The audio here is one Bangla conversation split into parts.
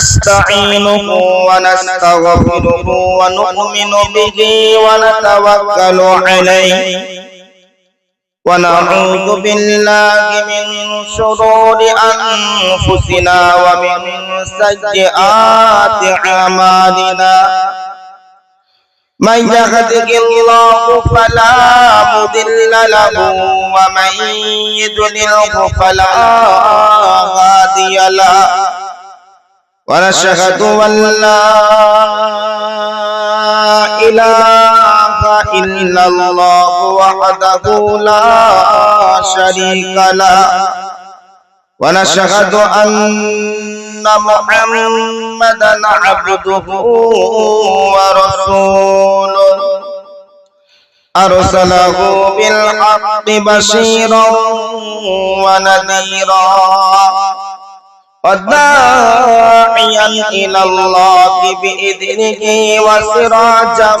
نستعينه ونستغفره ونؤمن به ونتوكل عليه ونعوذ بالله من شرور أنفسنا ومن سيئات أعمالنا من يهده الله فلا مضل له ومن يضلله فلا هادي له ونشهد أن لا إله إلا الله وحده لا شريك له ونشهد أن محمدا عبده ورسوله أرسله بالحق بشيرا ونذيرا وداعيا إلى الله بإذنه وسراجا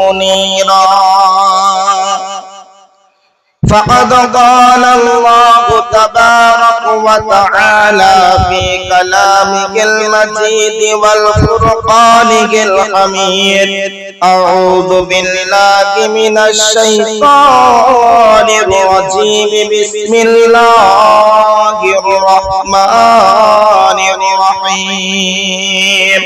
منيرا فقد قال الله تبارك وتعالى في كلامه المجيد والفرقانه الحميد أعوذ بالله من الشيطان الرجيم بسم الله الرحمن الرحيم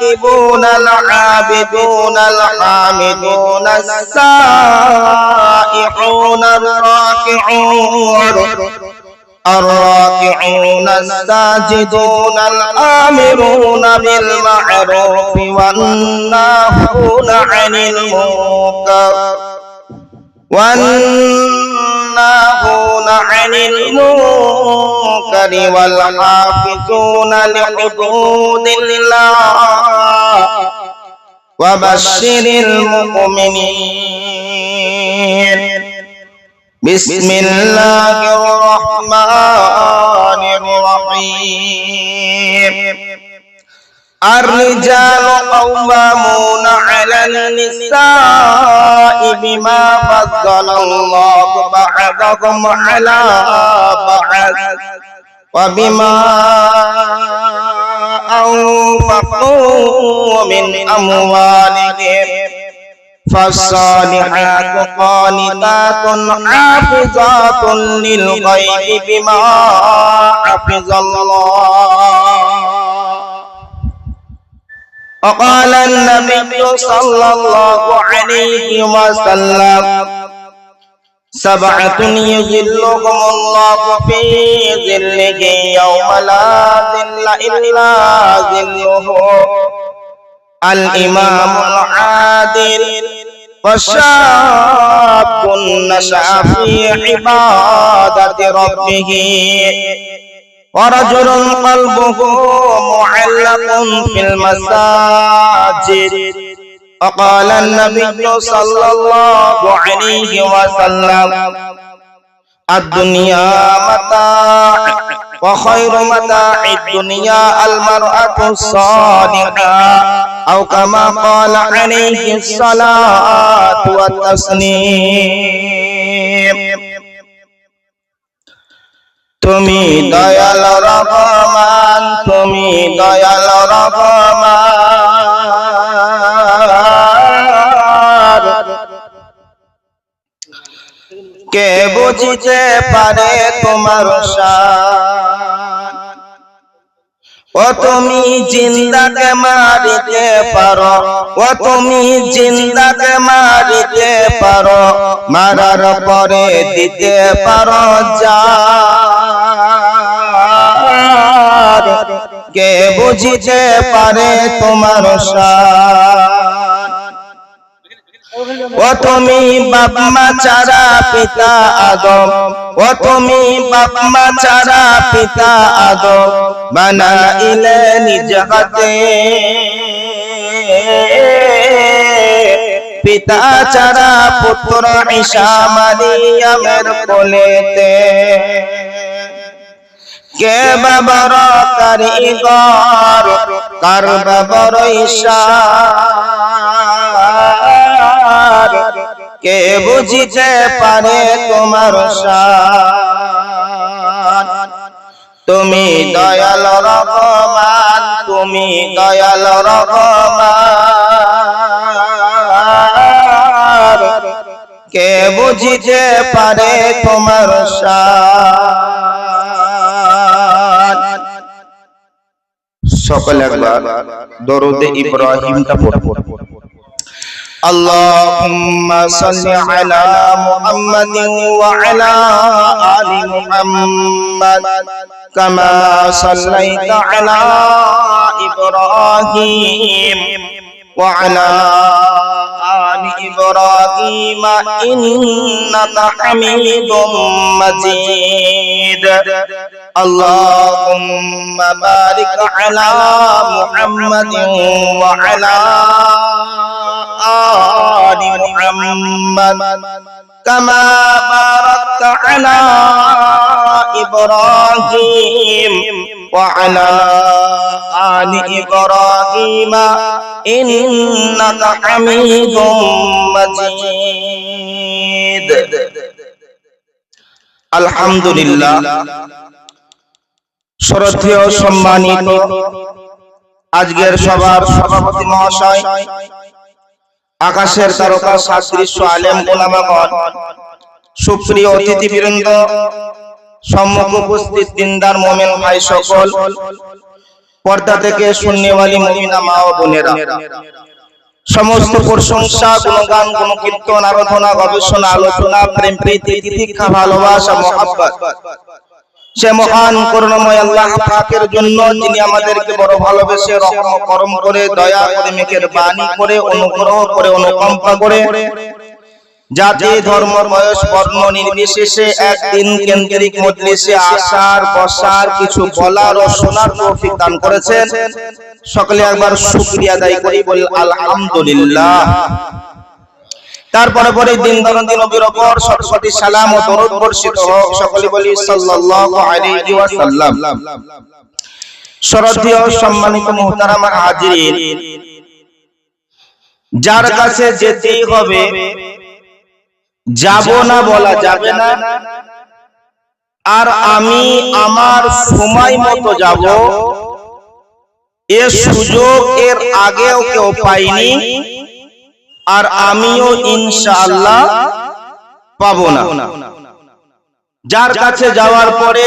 التائبون العابدون الحامدون السائحون الراكعون الساجدون الآمرون بالمعروف والناهون عن المنكر والحافظون لحدود الله وبشر المؤمنين بسم الله الرحمن الرحيم الرجال قوامون على النساء بما فضل الله بعضهم على بعض وبما أنفقوا من أموالهم فالصالحات قانتات حافظات للغيب بما حفظ الله وقال النبي صلى الله عليه وسلم سبعة يظلهم الله في ظله يوم لا ظل إلا ظله الإمام العادل وشاب نشأ في عبادة ربه ورجل قلبه معلق في المساجد وقال النبي صلى الله عليه وسلم الدنيا متاع وخير متاع الدنيا المرأة الصالحة أو كما قال عليه الصلاة والتسليم তুমি দয়াল রহমান তুমি দয়াল রহমান কে বুঝিতে পারে তোমার শান ও তুমি জিন্দাকে মারিতে পারো ও তুমি জিন্দাকে মারিতে পারো মারার পরে দিতে পারো জান কে বুঝিতে পারে তোমার শান ও তুমি বাপ মা ছাড়া পিতা আদম ও তুমি বাপ মা ছাড়া পিতা আদম বানাইলে নিজ হাতে পিতা ছাড়া পুত্র ঈসা মারিয়ামের কোলেতে কে বাবার কারিগর কার বাবার ঈসা কে বুঝিতে পারে তোমার শান তুমি দয়াল রহমান, তুমি দয়াল রহমান, কে বুঝিতে পারে তোমার শান। সকলে একবার দরুদে ইব্রাহিমটা পড়ব। আল্লাহুম্মা সাল্লি আলা মুহাম্মাদিন ওয়া আলা আলি মুহাম্মাদ কামা সাল্লাইতা আলা ইব্রাহিম ওয়া আলা আলি ইব্রাহিম ইন্নাকা হামিদুম মাজিদ। আল্লাহুম্মা বারিক আলা মুহাম্মাদিন ওয়া আলা আলি মুহাম্মাদ কামা বারাকতা আলা ইব্রাহিম ওয়া আলা আলি ইব্রাহিম ইন্নাকা হামিদুম মাজিদ। আলহামদুলিল্লাহ। শ্রদ্ধেয় সম্মানিত আজকের সবার সভাপতি মহাশয়, আকাশের তারকা সাদৃশ্য আলেম ওলামাগণ, সুপ্রিয় অতিথিবৃন্দ, সম্মুখ উপস্থিত দিনদার মোমেন ভাই সকল, পর্দা থেকে শুননেওয়ালি মুমিনা মা ও বোনেরা, সমস্ত প্রশংসা, গুণগান, গুণকীর্তন, আরাধনা, গবেষণা, আলোচনা, প্রেম, প্রীতি, তিতিক্ষা, ভালোবাসা, মহব্বত সে মহান করুণাময় আল্লাহ পাকের জন্য, যিনি আমাদেরকে বড় ভালোবেসে রহম করম করে দয়া করে মেহেরবানি করে অনুগ্রহ করে অনুকম্পা করে জাতি ধর্ম বয়স বর্ণ নির্বিশেষে একদিন কেন্দ্রিক মজলিসে আসার বসার কিছু বলার ও শোনার তৌফিক দান করেছেন। সকলে একবার শুকরিয়া আদায় করি, বলি আলহামদুলিল্লাহ। তারপরে পরে দিন দরদি নবীর উপর সরস্বতী সালাম ও দরুদ বর্ষিত হোক। সকলে বলি সাল্লাল্লাহু আলাইহি ওয়াসাল্লাম। শ্রদ্ধেয় সম্মানিত মুহতারাম হাজিরিন, যার কাছে যেতেই হবে, যাব না বলা যাবে না, আর আমি আমার সময় মতো যাব এ সুযোগ এর আগেও কেউ পাইনি, আর আমিও ইনশাআল্লাহ পাবো না। যার কাছে যাওয়ার পরে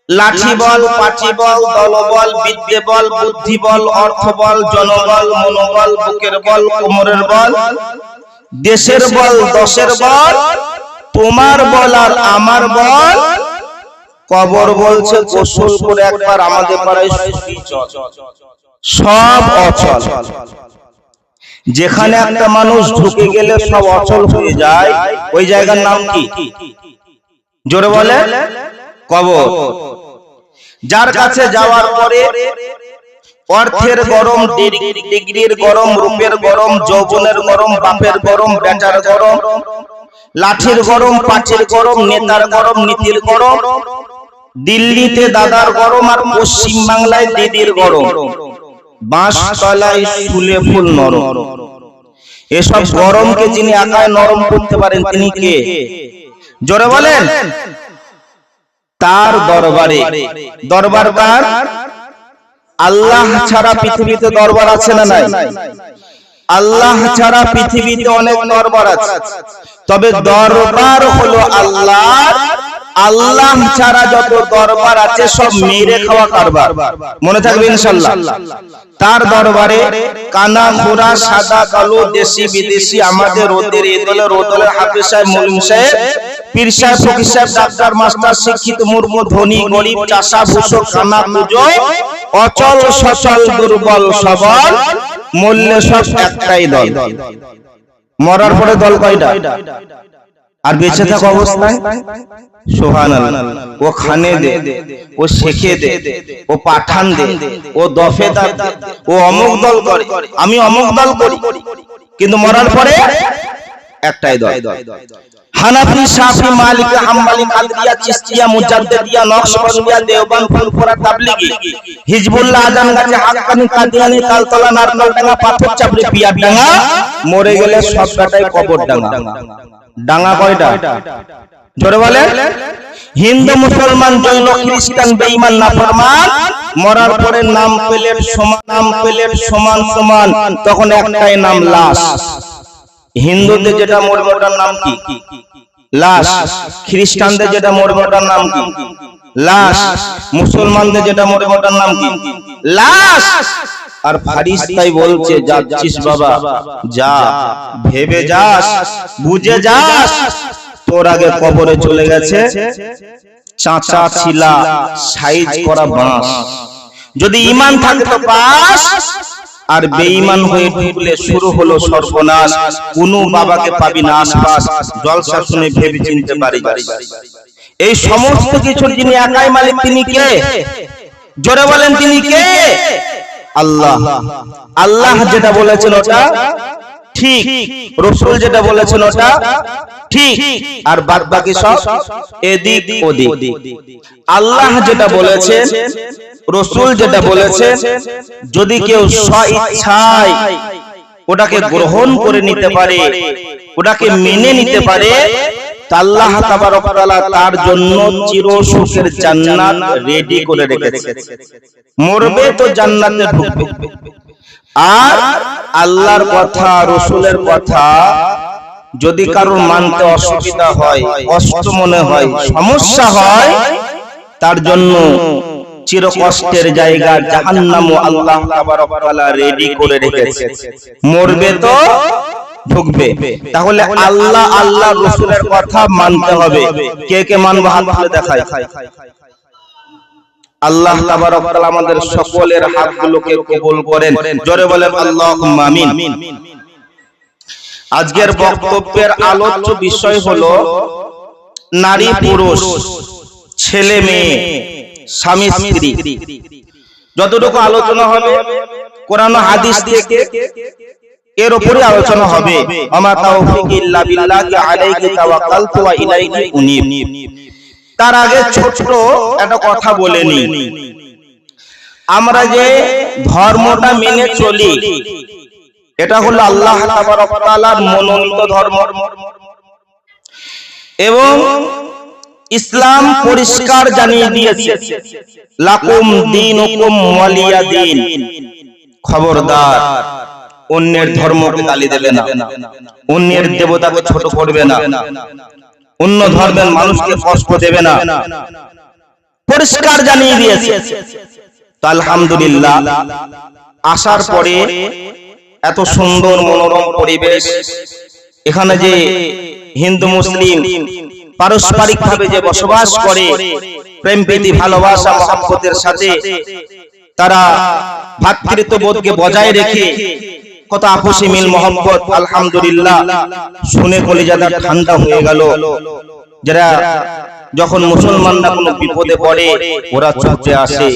লাঠি বল, পাটি বল, দলবল, বিদ্যে বল, বুদ্ধি বল, অর্থ বল, জনবল, মনোবল, বুকের বল, কোমরের বল, দেশের বল, দশের বল, তোমার বল আর আমার বল, কবর বলছে গোসল করে একবার আমাদের পাড়ায় সব অচল। যেখানে একটা মানুষ ঢুকে গেলে সব অচল হয়ে যায়, ওই জায়গার নাম কি? জোরে বলে কবর। যার কাছে যাওয়ার পরে অর্থের গরম, ডিগ্রির গরম, রূপের গরম, যৌবনের গরম, বাপের গরম, বেটার গরম, লাঠির গরম, পাঁচির গরম, নেতার গরম, নীতির গরম, দিল্লিতে দাদার গরম, আর পশ্চিম বাংলায় দিদির গরম, বাঁশ তলায় ফুলে ফুল নরম। এসব গরমকে যিনি একাই নরম করতে পারেন তিনি কে? জোরে বলেন। তার দরবারে, দরবার কার? আল্লাহ ছাড়া পৃথিবীতে দরবার আছে না নাই? আল্লাহ ছাড়া পৃথিবীতে অনেক দরবার আছে, তবে দরবার হলো আল্লাহ। আল্লাহ ছাড়া যত দরবার আছে সব মেরে খাওয়া কারবার, মনে থাকবে ইনশাআল্লাহ। তার দরবারে কানা খোরা, সাদা কালো, দেশি বিদেশি, আমাদের ওদের এই দলের ও দলের হাফেজ সাহেব, মৌলভী সাহেব, পীর সাহেব, ফকির সাহেব, ডাক্তার, মাস্টার, শিক্ষিত, মুর্মু, ধনী, গরিব, চাষা, ভূষক, কানা, পুজো, অচল সচল, দুর্বল সবল, মূল্যে সব একটাই দল। মরার পরে দল কয়টা? আর বেঁচে থাকা অবস্থায় সুবহানাল্লাহ, ও খানে দে, ও শেখে দে, ও পাঠান দে, ও দফেদার দে, ও অমুক দল করে, আমি অমুক দল করি, কিন্তু মরার পরে একটাই দল। হানাফি, শাফি, মালিকি, হাম্বলি, কাদরিয়া, চিশতিয়া, মুজাদ্দিদিয়া, নকশবন্দিয়া, দেওবন্দ, ফুরফুরা, তাবলিগি, হিজবুল্লাহ, আজানগাছি, হাক্কানি, কাদিয়ানি, তালতলা, নারকেলডাঙ্গা, পাথর চাপড়ি, পিয়ারডাঙ্গা, মরে গেলে সব কাটাই কবরডাঙ্গা। ডাঙ্গা কয়টা? জোরে বলে। হিন্দু মুসলমান জৈন খ্রিস্টান বেঈমান নাফরমান মরার পরে নাম প্লেট সমান সমান, তখন একটাই নাম লাশ। হিন্দুদের যেটা মরবে ওটার নাম কি? লাশ। খ্রিস্টানদের যেটা মরবে ওটার নাম কি? লাশ। মুসলমানদের যেটা মরবে ওটার নাম কি? লাশ। আর ফারিস্তাই বলছে, যাচ্ছিস বাবা যা, ভেবে যাস, বুঝে যাস, তোর আগে কবরে চলে গেছে চাচা ছিলা সাইজ করা বাঁশ। যদি ঈমান থাকে তো পাস, আর বেঈমান হয়ে ঢুকলে শুরু হলো সর্বনাশ। কোনো বাবাকে পাবি না আশপাশ, জলসা শুনে ভেবে চিনতে পারি। এই সমস্ত কিছুর যিনি একাই মালিক, তিনি কে? জোরে বলেন, তিনি কে? আল্লাহ। আল্লাহ যেটা বলেছেন ওটা ঠিক, রাসূল যেটা বলেছেন ওটা ঠিক, আর বাদ বাকি সব এদিক ওদিক। আল্লাহ যেটা বলেছেন, রাসূল যেটা বলেছেন, যদি কেউ স্বইচ্ছায় ওটাকে গ্রহণ করে নিতে পারে, ওটাকে মেনে নিতে পারে, আল্লাহ তাবারক ওয়া তাআলা তার জন্য চির সুখের জান্নাত রেডি করে রেখেছে। মরবে তো জান্নাতে ঢুকবে। আর আল্লাহর কথা, রাসূলের কথা যদি কারোর মানতে অসুবিধা হয়, কষ্ট মনে হয়, সমস্যা হয়, তার জন্য চির কষ্টের জায়গা জাহান্নামও আল্লাহ তাবারক ওয়া তাআলা রেডি করে রেখেছে। মরবে তো ঢুকবে। তাহলে আল্লাহ আল্লাহর রাসূলের কথা মানতে হবে। কে কে মানবে হাত তুলে দেখায়। আল্লাহ তাবারক ওয়া তাআলা আমাদের সকলের হাতগুলোকে কবুল করেন। জোরে বলেন আল্লাহুম্মা আমিন। আজকের বক্তব্যের আলোচ্য বিষয় হলো নারী পুরুষ, ছেলে মেয়ে, স্বামী স্ত্রী। যতটুকু আলোচনা হবে কোরআন হাদিস থেকে এর উপরে আলোচনা হবে। আমা তাওফীকি ইল্লা বিল্লাহি আলাইহি তাওয়াক্কালতু ওয়া ইলাইহি উনীব। তার আগে ছোট একটা কথা বলে নি। আমরা যে ধর্মটা মেনে চলি, এটা হলো আল্লাহ তাবারক ওয়া তাআলার মনোনীত ধর্ম, এবং ইসলাম পরিষ্কার জানিয়ে দিয়েছে, লাকুম দীনুকুম ওয়ালিয়া দীন। খবরদার, অন্যের ধর্মকে গালি দেবে না, অন্যের দেবতাকে ছোট করবে না, অন্য ধর্মের মানুষকে কষ্ট দেবে না, পরিষ্কার জানিয়ে দিয়েছে। তো আলহামদুলিল্লাহ, আসার পরে এত সুন্দর মনোরম পরিবেশ, এখানে যে হিন্দু মুসলিম পারস্পরিক ভাবে যে বসবাস করে, প্রেম প্রীতি ভালোবাসা মহব্বতের সাথে তারা ভ্রাতৃত্ববোধকে বজায় রেখে কত আপসী মিল মহব্বত, আলহামদুলিল্লাহ, শুনে কলিজাটা ঠান্ডা হয়ে গেল। যারা যখন মুসলমানরা কোনো বিপদে পড়ে ওরা ছুটে আসে,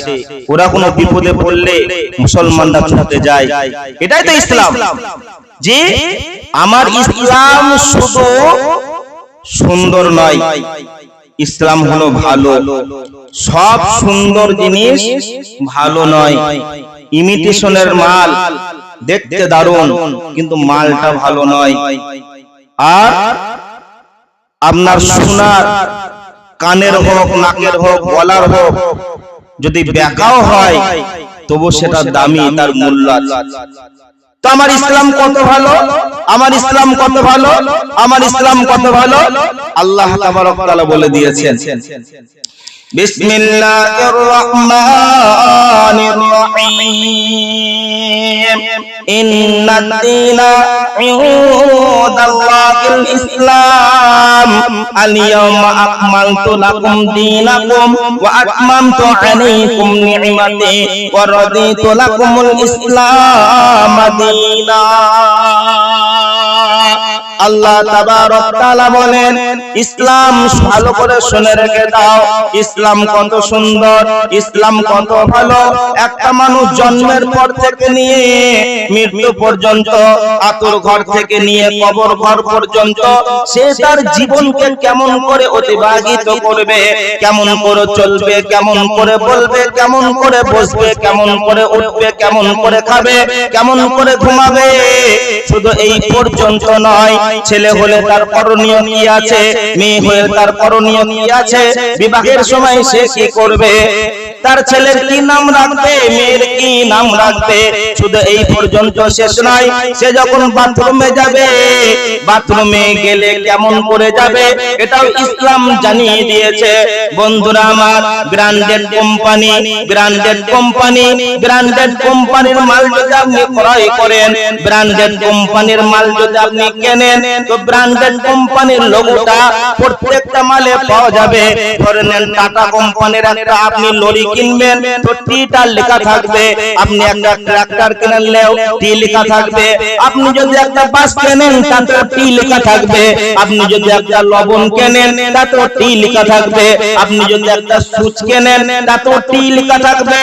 ওরা কোনো বিপদে পড়লে মুসলমানরা ছুটে যায়। এটাই তো ইসলাম, যে আমার ইসলাম শুধু সুন্দর নয়, ইসলাম হলো ভালো। সব সুন্দর জিনিস ভালো নয়। ইমিটেশনের মাল দেখতে দারুণ, কিন্তু মালটা ভালো নয়। আর আপনার সোনার কানের হোক, নাকের হোক, গলার হোক, যদি বেকাও হয় তবু সেটা দামি, তার মূল্য আছে। তো আমার ইসলাম কত ভালো, আমার ইসলাম কত ভালো, আমার ইসলাম কত ভালো, আল্লাহ তাবারক ওয়া তাআলা বলে দিয়েছেন। বিসমিল্লাহির রহমানির রহিম। ইন্নাদ দীনা ইনদাল্লাহিল ইসলাম। আল ইয়াওমা আকমালতু লাকুম দীনাকুম ওয়া আতমামতু আলাইকুম নি'মাতি ওয়া রাদিতু লাকুমুল ইসলাম দীনা। আল্লাহ তাবারক তাআলা বলেন, ইসলাম ভালো করে শুনে রেখে দাও। ইসলাম কত সুন্দর, ইসলাম কত ভালো। একটা মানুষ জন্মের পর থেকে নিয়ে মৃত্যু পর্যন্ত, আতুর ঘর থেকে নিয়ে কবর ঘর পর্যন্ত, সে তার জীবনকে কেমন করে অতিবাহিত করবে, কেমন করে চলবে, কেমন করে বলবে, কেমন করে বসবে, কেমন করে উঠবে, কেমন করে খাবে, কেমন করে ঘুমাবে, শুধু এই পর্যন্ত নয়, ছেলে হলে তার করণীয় কি আছে, মেয়ে হলে তার করণীয় কি আছে, বিবাহের সময় সে কি করবে, তার ছেলের কি নাম রাখবে, মেয়ের কি নাম রাখবে। শুধু এই পর্যন্ত শেষ নয়, সে যখন বাথরুমে যাবে, বাথরুমে গেলে কেমন করে যাবে এটাও ইসলাম জানিয়ে দিয়েছে। বন্ধুরা আমার, branded company, branded company, branded কোম্পানির মাল যদি আপনি ক্রয় করেন, ব্র্যান্ডেড কোম্পানির মাল যদি আপনি কেনেন, তো ব্র্যান্ডেড কোম্পানির লোগোটা প্রত্যেকটা মালে পাওয়া যাবে। ধরে নেন টাটা কোম্পানির একটা আপনি লরি কিনবেন, তো টিটা লেখা থাকবে। আপনি একটা ট্রাক্টর কিনলেও টি লেখা থাকবে। আপনি যদি একটা বাস কেনেন তাতেও টি লেখা থাকবে। আপনি যদি একটা লবণ কেনেন তাতেও টি লেখা থাকবে। আপনি যদি একটা সুচ কেনেন তাতেও টি লেখা থাকবে।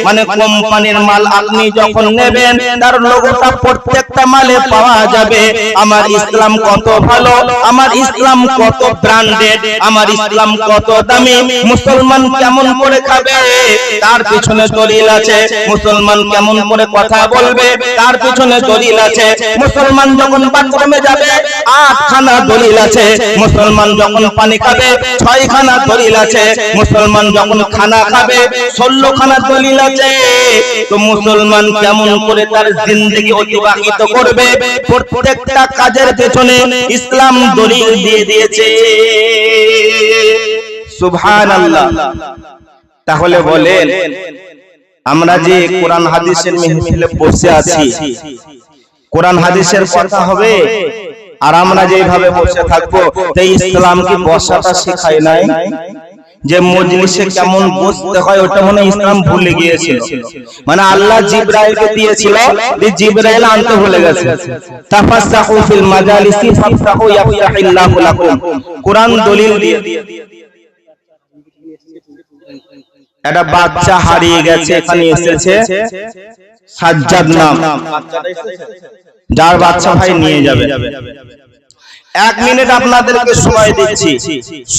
মানে কোম্পানির মাল আপনি যখন নেবেন তার লোগোটা প্রত্যেকটা মালে পাওয়া যাবে। আমার ইসলাম কত ভালো, আমার ইসলাম কত ব্র্যান্ডেড, আমার ইসলাম কত দামি। মুসলমান কেমন করে খাবে তার পিছনে দলিল আছে। মুসলমান কেমন করে কথা বলবে তার পিছনে দলিল আছে। মুসলমান যখন বাথরুমে যাবে 8 খানা দলিল আছে। মুসলমান যখন পানি খাবে 6 খানা দলিল আছে। মুসলমান যখন খানা খাবে 16 খানা দলিল আছে। তো মুসলমান কেমন করে তার জিন্দেগি অতিবাহিত করবে প্রত্যেকটা কাজের পেছনে ইসলাম দলিল দিয়ে দিয়েছে। সুবহানাল্লাহ। তাহলে বলেন, আমরা যে কোরআন হাদিসের মাহফিলে বসে আছি, কোরআন হাদিসের কথা হবে আর আমরা যেভাবে বসে থাকবো, তাই ইসলাম কি বসাটা শেখায় নাই? যে মজলিসে কেমন বসতে হয় ওটা মনে ইসলাম ভুলে গিয়েছিল। মানে আল্লাহ জিবরাইলকে দিয়েছিল, যে জিবরাইল আনতে ভুলে গেছে। তাফাসসাহু ফিল মাজালিসি ফাফসাহু ইয়াফতাহিল্লাহু লাকুম, কোরআন দলিল দিয়ে। একটা বাচ্চা হারিয়ে গেছে, এখানে এসেছে সাজ্জাদ নাম, যার বাচ্চা ভাই নিয়ে যাবে। 1 মিনিট আপনাদেরকে সময় দিচ্ছি,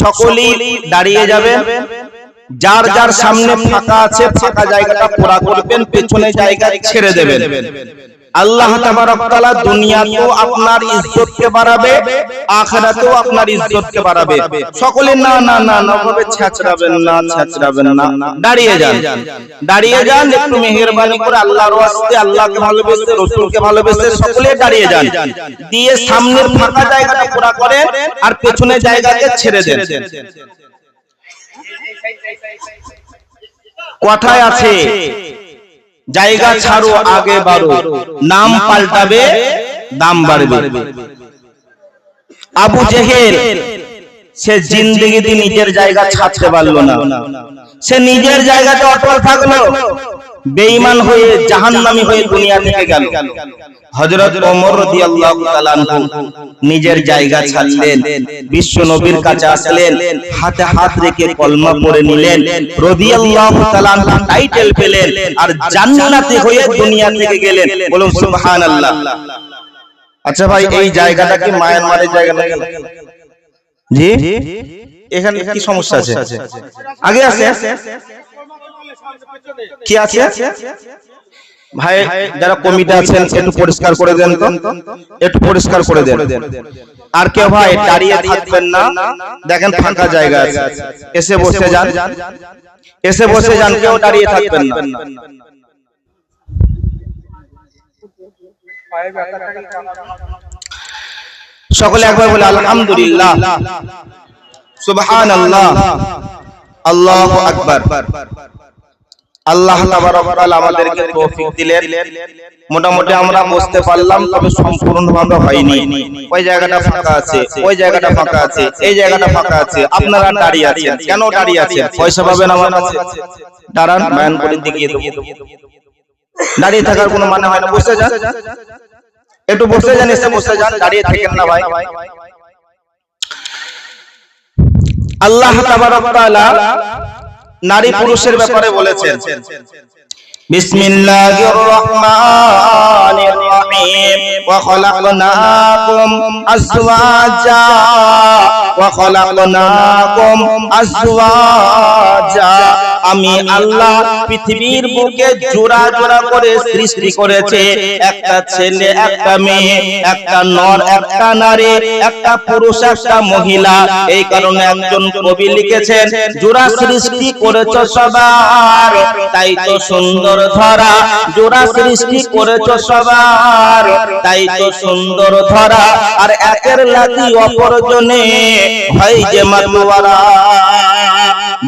সকলেই দাঁড়িয়ে যাবেন। যার যার সামনে ফাঁকা আছে ফাঁকা জায়গাটা পুরা করবেন, পেছনে জায়গা ছেড়ে দেবেন। আল্লাহ তাবারক তাআলা দুনিয়াতেও আপনার ইজ্জতকে বাড়াবে, আখিরাতেও আপনার ইজ্জতকে বাড়াবে। সকলে না না না না ভাবে ছেঁচড়াবেন না, ছেঁচড়াবেন না, দাঁড়িয়ে যান, দাঁড়িয়ে যান। একটু মেহেরবানি করে আল্লাহর ওয়াস্তে, আল্লাহকে ভালোবেসে, রাসূলকে ভালোবেসে সকলে দাঁড়িয়ে যান। দিয়ে সামনের ফাঁকা জায়গাটা পুরা করেন আর পেছনের জায়গাকে ছেড়ে দেন। কথায় আছে, জায়গা ছাড়ো আগে বাড়ো, নাম পাল্টাবে দাম বাড়বে। আবু জেহেল সে জিন্দেগিতে নিজের জায়গা ছাড়তে পারলো না, সে নিজের জায়গাতে অটল থাকলো, বেঈমান হয়ে জাহান্নামী হয়ে দুনিয়া থেকে গেল। হযরত ওমর রাদিয়াল্লাহু তাআলা আনহু নিজের জায়গা ছাড়লেন, বিশ্ব নবীর কাছে আসলেন, হাতে হাত রেখে কলমা পড়ে নিলেন, রাদিয়াল্লাহু তাআলা টাইটেল পেলেন আর জান্নাতি হয়ে দুনিয়া থেকে গেলেন। বলুন সুবহানাল্লাহ। আচ্ছা ভাই, এই জায়গাটা কি মায়ানমারের জায়গা না? জি, এখানে কি সমস্যা আছে? আগে আছে কি আছে? ভাই যারা কমিটি আছেন একটু পরিষ্কার করে দেন তো, একটু পরিষ্কার করে দেন। আর কেউ ভাই দাঁড়িয়ে থাকবেন না, দেখেন ফাঁকা জায়গা আছে, এসে বসে যান, এসে বসে যান, কেউ দাঁড়িয়ে থাকবেন না। সকলে একবার বলে আলহামদুলিল্লাহ, সুবহানাল্লাহ, আল্লাহু আকবার। আল্লাহ তাবারক ওয়া তাআলা আমাদেরকে তৌফিক দিলেন, মোটামুটি আমরা বসতে পারলাম, তবে সম্পূর্ণভাবে হয়নি। ওই জায়গাটা ফাঁকা আছে, ওই জায়গাটা ফাঁকা আছে, এই জায়গাটা ফাঁকা আছে। আপনারা দাঁড়িয়ে আছেন, কেন দাঁড়িয়ে আছেন? পয়সা পাবেন আমার কাছে? দাঁড়ান, বয়ান করে দেখিয়ে দেব। দাঁড়িয়ে থাকার কোনো মানে হয় না, বসে যান, একটু বসে যান, এসে বসে যান, দাঁড়িয়ে থাকেন না ভাই। আল্লাহ তাবারক ওয়া তাআলা নারী পুরুষের ব্যাপারে বলেছেন, বিসমিল্লাহির রহমানির রহিম, ওয়া খলাকনাকুম আজওয়াজা, ওয়া খলাকনাকুম আজওয়াজা। আমি আল্লাহ পৃথিবীর বুকে জোড়া জোড়া করে সৃষ্টি করেছে, একটা ছেলে একটা মেয়ে, একটা নর একটা নারী, একটা পুরুষ একটা মহিলা। এই কারণে একজন কবি লিখেছেন, জোড়া সৃষ্টি করেছ সবার, তাই তো সুন্দর ধরা। জোড়া সৃষ্টি করেছ সবার, তাই তো সুন্দর ধরা। আর একের লাঠি অপরজনে হয় যে মাতোয়ারা।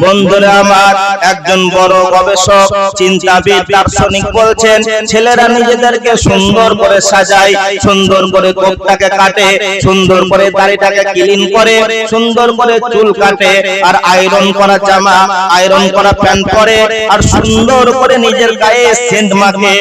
বন্ধুরা আমার, একজন বড় গবেষক চিন্তাবিদ দার্শনিক বলছেন, ছেলেরা নিজেদেরকে সুন্দর করে সাজায়, সুন্দর করে কোপটাকে কাটে, সুন্দর করে দাড়িটাকে ক্লিন করে, সুন্দর করে চুল কাটে, আর আয়রন করা জামা, আয়রন করা প্যান্ট পরে, আর সুন্দর করে নিজের গায়ে সেন্ট মাখে।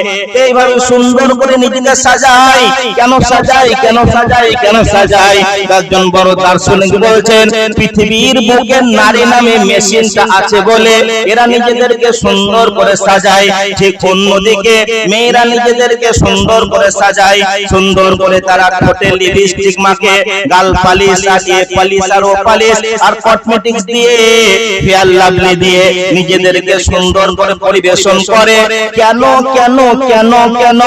এইভাবে সুন্দর করে নিজেকে সাজায়। কেন সাজায়? কেন সাজায়? কেন সাজায়? একজন বড় দার্শনিক বলছেন, পৃথিবীর বুকে নারী নামে মেশিনটা আছে বলে এরা নিজেদেরকে সুন্দর করে সাজায়। ঠিক অন্যদিকে মেয়েরা নিজেদেরকে সুন্দর করে সাজায়, সুন্দর করে তারা ঠোঁটে লিপস্টিক মাখে, গাল পালিশ, দিয়ে পালিশ আর ও পালিশ আর কসমেটিক্স দিয়ে, ফেয়ার লাভলি দিয়ে নিজেদেরকে সুন্দর করে পরিবেশন করে। কেন কেন কেন কেন?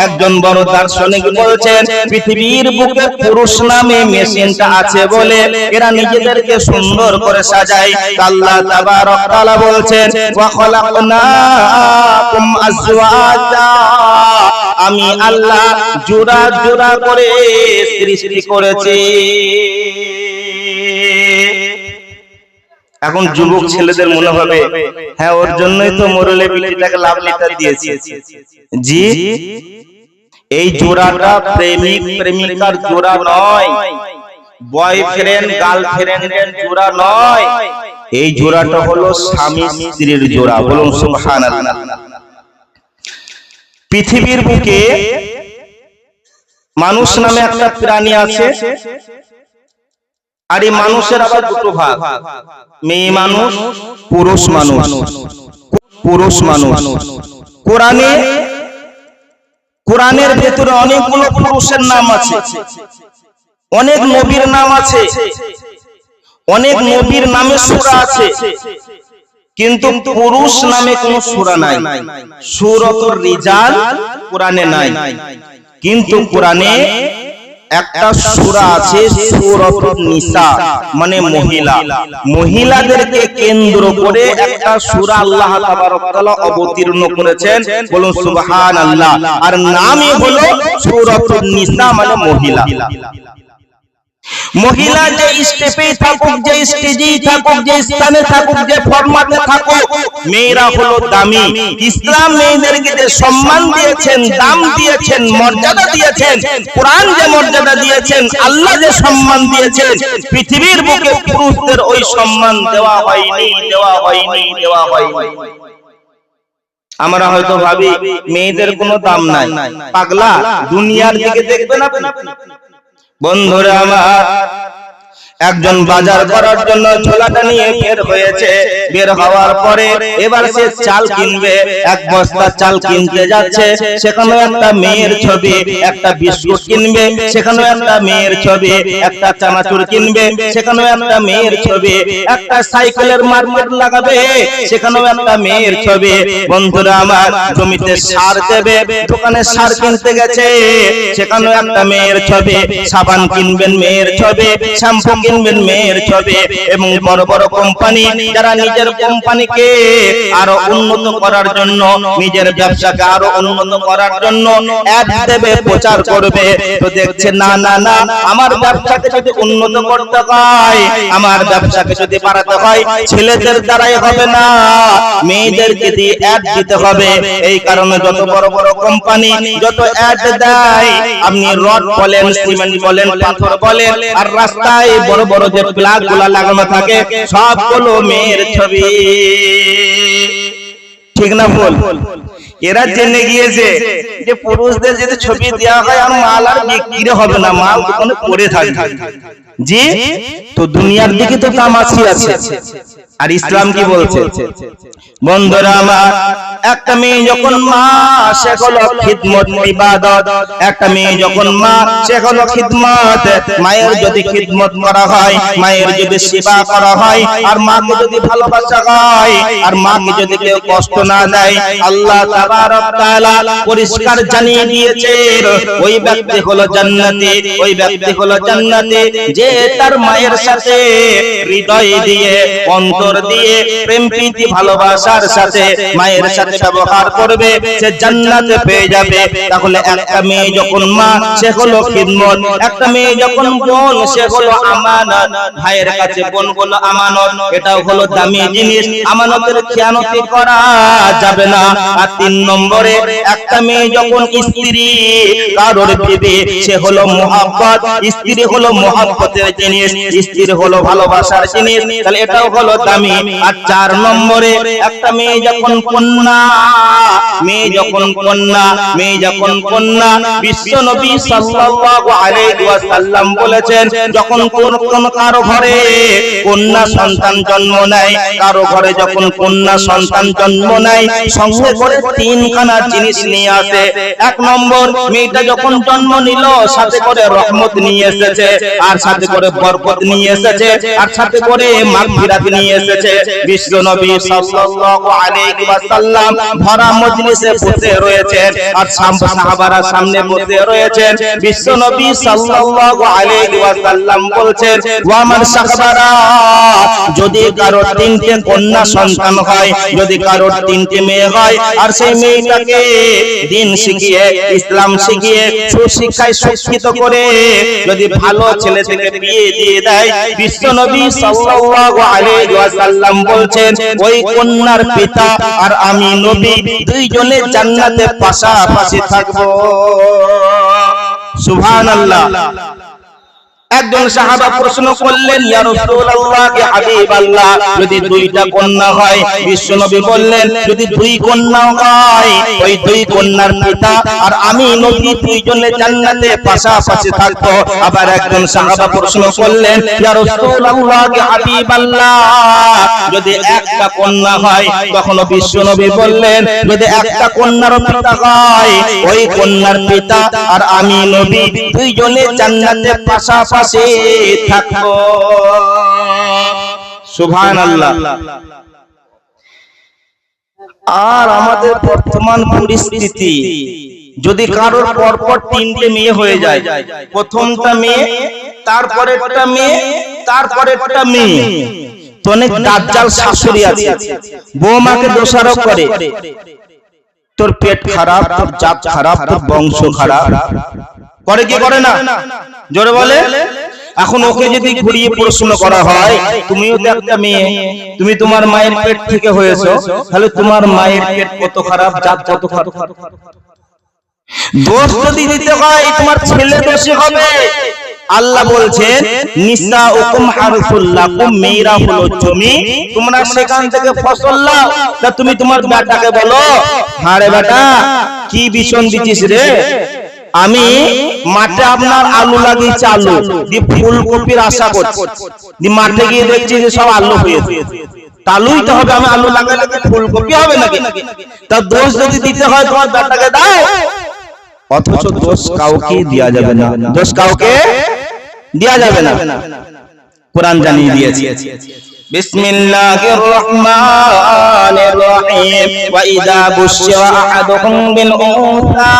একজন বড় দার্শনিক বলছেন, পৃথিবীর বুকে পুরুষ নামে মেশিনটা আছে বলে এরা নিজেদেরকে সুন্দর করে সাজায়। আল্লাহ তাবারক তাআলা বলছেন, ওয়া খালাকনাকুম আজওয়াজা, আমি আল্লাহ জোড়া জোড়া করে সৃষ্টি করেছি। এখন যুবক ছেলেদের মনে হবে, হ্যাঁ ওর জন্যই তো মোরলে বিটিটাকে লাভ লেটার দিয়েছে। জি, এই জোড়াটা প্রেমিক প্রেমিকার জোড়া নয়, বয়ফ্রেন্ড গার্লফ্রেন্ডের জোড়া নয়, এই জোড়াটা হলো স্বামী স্ত্রীর জোড়া। বলুন সুবহানাল্লাহ। পৃথিবীর বুকে মানুষ নামে একটা প্রাণী আছে, আর এই মানুষের আবার দুটো ভাগ, মেয়ে মানুষ, পুরুষ মানুষ। পুরুষ মানুষ কোরআনের ভেতরে অনেকগুলো পুরুষের নাম আছে, অনেক নবীর নাম আছে, অনেক নবীর নামে সূরা আছে, কিন্তু পুরুষ নামে কোনো সূরা নাই। সূরাতুর রিজাল কোরআনে নাই, কিন্তু কোরআনে একটা সূরা আছে, সূরাতুন নিসা, মানে মহিলা। মহিলাদেরকে কেন্দ্র করে একটা সূরা আল্লাহ তাবারক তাআলা অবতীর্ণ করেছেন। বলুন সুবহানাল্লাহ। আর নামই হলো সূরাতুন নিসা, মানে মহিলা। মহিলা যে স্টেপে থাকুক, যে স্টেজেই থাকুক, যে স্থানে থাকুক, যে ফরমাতে থাকুক, মেয়েরা হলো দামি। ইসলাম মেয়েদেরকে যে সম্মান দিয়েছেন, দাম দিয়েছেন, মর্যাদা দিয়েছেন, কোরআন যে মর্যাদা দিয়েছেন, আল্লাহ যে সম্মান দিয়েছেন, পৃথিবীর বুকে পুরুষদের ওই সম্মান দেওয়া হয়নি, দেওয়া হয়নি, দেওয়া হয়নি। আমরা হয়তো ভাবি মেয়েদের কোনো দাম নাই। পাগলা, দুনিয়ার দিকে দেখবেন আপনি। বন্ধুরা আমার, একজন বাজার করার জন্য ঝোলাটা নিয়ে বের হয়েছে। বের হওয়ার পরে এবার সে চাল কিনবে, এক বস্তা চাল কিনতে যাচ্ছে। সেখানে একটা মেয়ের ছবি, একটা বিস্কুট কিনবে, সেখানে একটা মেয়ের ছবি, একটা চানাচুর কিনবে, সেখানে একটা মেয়ের ছবি, একটা সাইকেলের মার্কেট লাগাবে, সেখানেও একটা মেয়ের ছবি। বন্ধুরা আমার, জমিতে সার দেবে, দোকানে সার কিনতে গেছে, সেখানেও একটা মেয়ের ছবি। সাবান কিনবেন, মেয়ের ছবি। শ্যাম্পু কিনবেন, মেয়ের ছবি। এবং বড় বড় কোম্পানি যারা নিজের কোম্পানিকে আরো উন্নত করার জন্য, নিজের ব্যবসাকে আরো উন্নত করার জন্য অ্যাড দেবে, প্রচার করবে, তো দেখছে না না না, আমার ব্যবসাকে যদি উন্নত করতে হয়, আমার ব্যবসাকে যদি বাড়াতে হয়, ছেলেদের দ্বারাই হবে না, মেয়েদেরকে দিয়ে অ্যাড দিতে হবে। এই কারণে যত বড় বড় কোম্পানি যত অ্যাড দেয়, আপনি রড বলেন, সিমেন্ট বলেন, পাথর বলেন, আর রাস্তায় বড় বড় যে প্লাগ গুলা লাগানো থাকে, সবগুলো মেয়ের ছবি। ঠিক না বল? এরা জেনে গিয়েছে যে পুরুষদের যদি ছবি দেওয়া হয়, আর মাল আর বিক্রি হবে না, মাল দোকানে পড়ে থাকবে। জি, তো দুনিয়ার দিকে তো তামাশি আছে, আর ইসলাম কি বলছে? বন্ধুরা আমার, একটা মেয়ে যখন মা সে হলো খিদমত ইবাদত, একটা মেয়ে যখন মা সে হলো খিদমত। মায়ের যদি খিদমত করা হয়, মায়ের যদি সেবা করা হয়, আর মাকে যদি ভালোবাসা হয়, আর মাকে যদি কেউ কষ্ট না দেয়, আল্লাহ তাবারক তাআলা পরিষ্কার জানিয়ে দিয়েছেন ওই ব্যক্তি হলো জান্নাতি, ওই ব্যক্তি হলো জান্নাতি যে তার মায়ের সাথে হৃদয় দিয়ে, অন্তর দিয়ে, প্রেম প্রীতি ভালোবাসার সাথে মায়ের সাথে ব্যবহার করবে, সে জান্নাতে পেয়ে যাবে। তাহলে একটা মেয়ে যখন মা সে হলো খিদমত, একটা মেয়ে যখন বোন সে হলো আমানত। ভাইয়ের কাছে বোন হলো আমানত, এটাও হলো দামি জিনিস, আমানতের খেয়ানতি করা যাবে না। আর 3 নম্বরে, একটা মেয়ে যখন স্ত্রী, কারোর বিবি, সে হলো মুহাব্বত, স্ত্রী হলো মুহাব্বতের জিনিস, স্ত্রী হলো ভালোবাসার জিনিস, তাহলে এটাও হলো দামি। আর 4 নম্বরে, একটা মেয়ে যখন কন্যা, মেয়ে যখন কন্যা, মেয়ে যখন কন্যা, বিশ্বনবী সাল্লাল্লাহু আলাইহি ওয়াসাল্লাম বলেছেন, যখন কোন কারো ঘরে কন্যা সন্তান জন্ম নেয়, কারো ঘরে যখন কন্যা সন্তান জন্ম নেয়, সঙ্গে করে 3খানা জিনিস নিয়ে আসে। 1 নম্বর, মেয়েটা যখন জন্ম নিল, সাথে করে রহমত নিয়ে এসেছে, আর সাথে করে বরকত নিয়ে এসেছে, আর সাথে করে মাগফিরাত নিয়ে এসেছে। বিশ্বনবী সাল্লাল্লাহু আলাইহি ওয়াসাল্লাম ভরা মজলিসে বসে রয়েছেন, আর সাহাবারা সামনে বসে রয়েছেন। বিশ্বনবী সাল্লাল্লাহু আলাইহি ওয়াসাল্লাম বলছেন, ও আমার সাহাবারা, যদি কারো 3টে কন্যা সন্তান হয়, যদি কারো 3টে মেয়ে হয়, আর সেই মেয়েটাকে দ্বীন শিখিয়ে, ইসলাম শিখিয়ে, সুশিক্ষায় শিক্ষিত করে যদি ভালো ছেলে থেকে বিয়ে দিয়ে দেয়, বিশ্বনবী সাল্লাল্লাহু আলাইহি ওয়াসাল্লাম বলছেন, ওই কন্যার পিতা আর আমি নবী দুইজনে জান্নাতে পাশাপাশি থাকবো। সুবহানাল্লাহ। একজন সাহাবা প্রশ্ন করলেন, ইয়া রাসূলুল্লাহ, ইয়া হাবিবাল্লাহ, যদি 2টা কন্যা হয়? বিশ্বনবী বললেন, যদি 2 কন্যা হয়, ওই 2 কন্যার পিতা আর আমি নবী দুইজনে জান্নাতে পাশাপাশি থাকবো। আবার একজন সাহাবা প্রশ্ন করলেন, ইয়া রাসূলুল্লাহ, ইয়া হাবিবাল্লাহ, যদি 1টা কন্যা হয়? তখন বিশ্বনবী বললেন, যদি 1টা কন্যার পিতা হয়, ওই কন্যার পিতা আর আমি নবী দুইজনে জান্নাতে পাশাপাশি থাকবো। সুবহানাল্লাহ। আর আমাদের বর্তমান পরিস্থিতি, যদি কারোর পরপর 3টে মেয়ে হয়ে যায়, প্রথমটা মেয়ে, তারপরেরটা মেয়ে, তারপরেরটা মেয়ে, তো অনেক দাজ্জাল শাশুড়ি আছে, বৌমাকে দোষারোপ করে, তোর পেট খারাপ, তোর জাত খারাপ, তোর বংশ খারাপ, করে কি করে না? জোরে বলে। এখন ওকে যদি ঘুরিয়ে প্রশ্ন করা হয়, তুমিও তো একটা মেয়ে, তুমি তোমার মায়ের পেট থেকে হয়েছো, তাহলে তোমার মায়ের পেট কত খারাপ, জাত কত খারাপ। দোষ যদি দিতে হয়, তোমার ছেলে দোষী হবে। আল্লাহ বলছেন, নিসাউকুম হারসুল লাকুম, মেয়েরা হলো জমি, তোমরা সেখান থেকে ফসল লাও। তা তুমি তোমার বেটাকে বলো, আরে বেটা, কি বিছন দিছিস রে? আমি মাঠে আপনার আলু লাগিয়েছি, আলু দিয়ে ফুলকপির আশা করছি, দিয়ে মাঠে গিয়ে দেখছি যে সব আলু হয়েছে, আলুই তো হবে, আমি আলু লাগালে ফুলকপি হবে নাকি? তা দোষ যদি দিতে হয়, তোমার বেটাকে দাও। অথচ দোষ কাউকে দেয়া যাবে না, দোষ কাউকে দেয়া যাবে না, কোরআন জানিয়ে দিয়েছে। বিসমিল্লাহির রহমানির রহিম, ওয়া ইযা বুশিরা আহাদুকুম বিল উনসা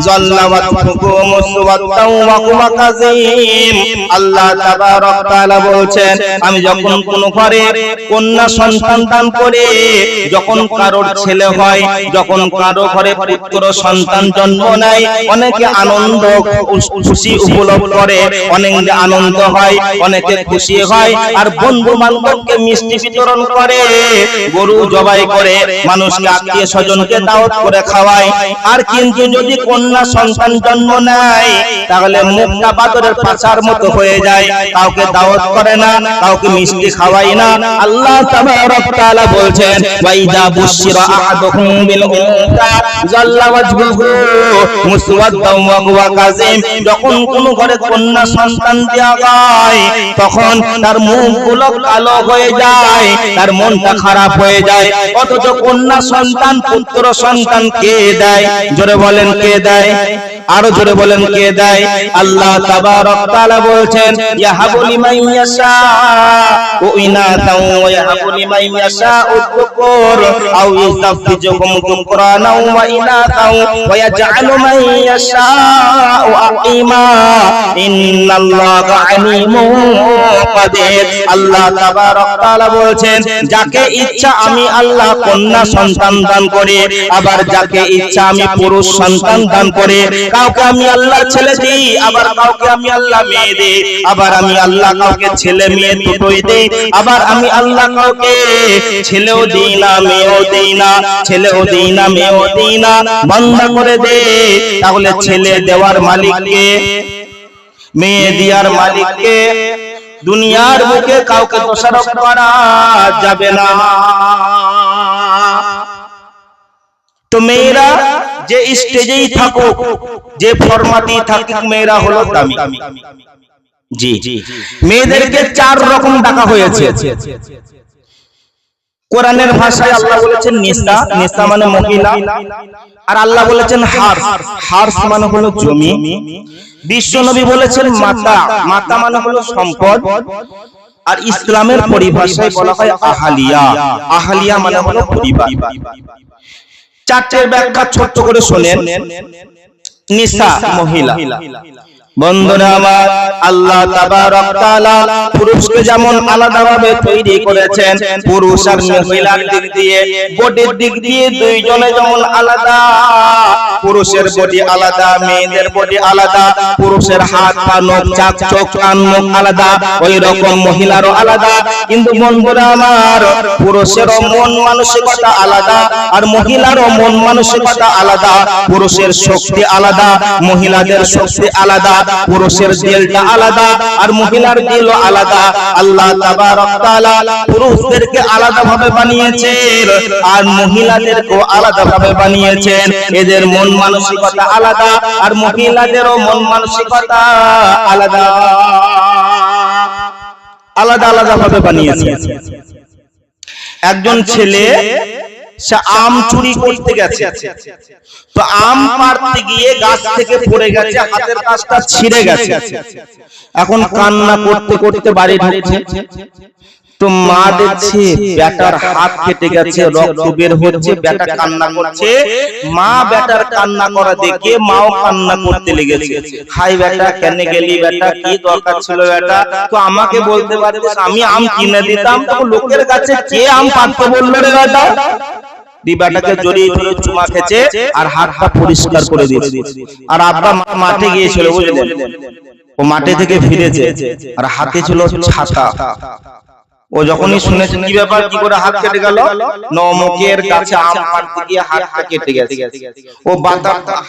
যাল্লা ওয়াজহুহু মুসওয়াদ্দান ওয়া হুয়া কাযীম। আল্লাহ তাবারক তাআলা বলছেন, আমি যখন কোন ঘরে কন্যা সন্তান দান করে, যখন কারোর ছেলে হয়, যখন কারো ঘরে পুত্র সন্তান জন্ম নেয়, অনেকে আনন্দ খুশি উপলব্ধ করে, অনেকে আনন্দ হয়, অনেকে খুশি হয়, আর বন্ধু বান্ধবকে মিষ্টি বিতরণ করে, গরু জবাই করে মানুষকে আত্মীয় স্বজনকে দাওয়াত করে খাওয়ায়। আর কিন্তু যদি কন্যা সন্তান জন্ম নেয় তাহলে মুখটা বাদরের পাচার মতো হয়ে যায়, কাউকে দাওয়াত করে না, কাউকে মিষ্টি খাওয়ায় না। আল্লাহ তাবারক তাআলা বলছেন ওয়াইদা বুশিরা আহাদুহুম বিল উনসা জাল্লা ওয়াজহুহু মুসওয়াদ্দান ওয়া হুয়া কাযিম, যখন কোন ঘরে কন্যা সন্তান দেওয়া হয় তখন তার মুখগুলো কালো হয়ে যায়, তার মনটা খারাপ হয়ে যায়। অথচ কন্যা সন্তান পুত্র সন্তান কে দেয়? জোরে বলেন কে দেয়? আরো জোরে বলেন কে দেয়? আল্লাহ তাবারক তাআলা বলছেন ইয়াহাবু লিমান ইয়াশা ওয়া ইনাতাও ওয়া ইয়াহাবু লিমান ইয়াশা উযকুর আও ইস্তাফিজুহুম যুকরানা ওয়া ইনাতাও ওয়া ইয়াজআলু মান ইয়াশা আকিমা ইন্নাল্লাহা আলিমুন কাদির। আল্লাহ তাবারক তাআলা বলছেন যাকে ইচ্ছা আমি আল্লাহ কন্যা সন্তান দান করি, আবার যাকে ইচ্ছা আমি পুরুষ সন্তান দান করি। কাউকে আমি আল্লাহ ছেলে দিই, আবার কাউকে আমি আল্লাহ মেয়ে দিই, আবার আমি আল্লাহ কাউকে ছেলে মেয়ে দুটোই দিই, আবার আমি আল্লাহ কাউকে ছেলেও দিই না মেয়েও দিই না, ছেলেও দিই না মেয়েও দিই না, বন্ধ করে দে। তাহলে ছেলে দেওয়ার মালিককে, মেয়ে দেওয়ার মালিককে। দুনিয়ার বুকে কাউকে দোষারোপ করা যাবে না। তো মেয়েরা যে স্টেজেই থাকুক, যে ফরমাতেই থাকুক, মেয়েরা হলো দামি। জি, মেয়েদেরকে 4 রকম ডাকা হয়েছে। কোরআনের ভাষায় আল্লাহ বলেছেন নিসা, নিসা মানে মহিলা, আর আল্লাহ বলেছেন হার্স, হার্স মানে হলো জমি। বিশ্বনবী বলেছেন মাতা, মাতা মানে হলো সম্পদ। আর ইসলামের পরিভাষায় বলা হয় আহালিয়া, আহালিয়া মানে হলো পরিবার। 4টের ব্যাখ্যা ছোট্ট করে শোনেন। নিসা মহিলা। বন্ধুরা আমার, আল্লাহ তাবারক তাআলা পুরুষকে যেমন আলাদাভাবে তৈরি করেছেন, পুরুষ আর মহিলার দিক দিয়ে, বডির দিক দিয়ে দুইজনে যেমন আলাদা, পুরুষের বডি আলাদা, মেয়েদের বডি আলাদা, পুরুষের হাত পা নখ চাক চোখ কান মুখ আলাদা, ওই রকম মহিলারও আলাদা। কিন্তু বন্ধুরা আমার, পুরুষেরও মন মানসিকতা আলাদা আর মহিলারও মন মানসিকতা আলাদা। পুরুষের শক্তি আলাদা, মহিলাদের শক্তি আলাদা। পুরুষের দিলটা আলাদা আর মহিলার দিলও আলাদা। আল্লাহ তাবারক তাআলা পুরুষদেরকে আলাদাভাবে বানিয়েছেন আর মহিলাদেরকেও আলাদাভাবে বানিয়েছেন। এদের মন মানসিকতা আলাদা আর মহিলাদেরও মন মানসিকতা আলাদা, আলাদা আলাদাভাবে বানিয়েছেন। একজন ছেলে সে আম চুরি করতে গেছে, তো আম পাড়তে গিয়ে গাছ থেকে পড়ে গেছে, হাতের কাছটা ছিঁড়ে গেছে। এখন কান্না করতে করতে বাড়ি ঢুকছে, তো মা দেখছে বেটার হাত কেটে গেছে, রক্ত বের হচ্ছে, বেটা কান্না করছে। মা বেটার কান্না করা দেখে মাও কান্না করতে লেগেছে। হাই বেটা, কেন গেলি বেটা, কি দরকার ছিল বেটা? তো আমাকে বলতে পারতিস, আমি আম কিনে দিতাম। তো লোকের কাছে কে আম পাড়তে বললো রে বেটা? বেটাকে জড়িয়ে ধরে চুমা খেছে আর হাতটা পরিষ্কার করে দিয়েছে। আর আব্বা মাঠে গিয়েছিল, বুঝলেন? ও মাঠে থেকে ফিরেছে আর হাতে ছিল ছাতা। ও যখনই শুনেছে কি ব্যাপার, কি করে হাত কেটে গেল, নমকের কাছে আম পাড়তে গিয়ে হাতটা কেটে গেছে। ও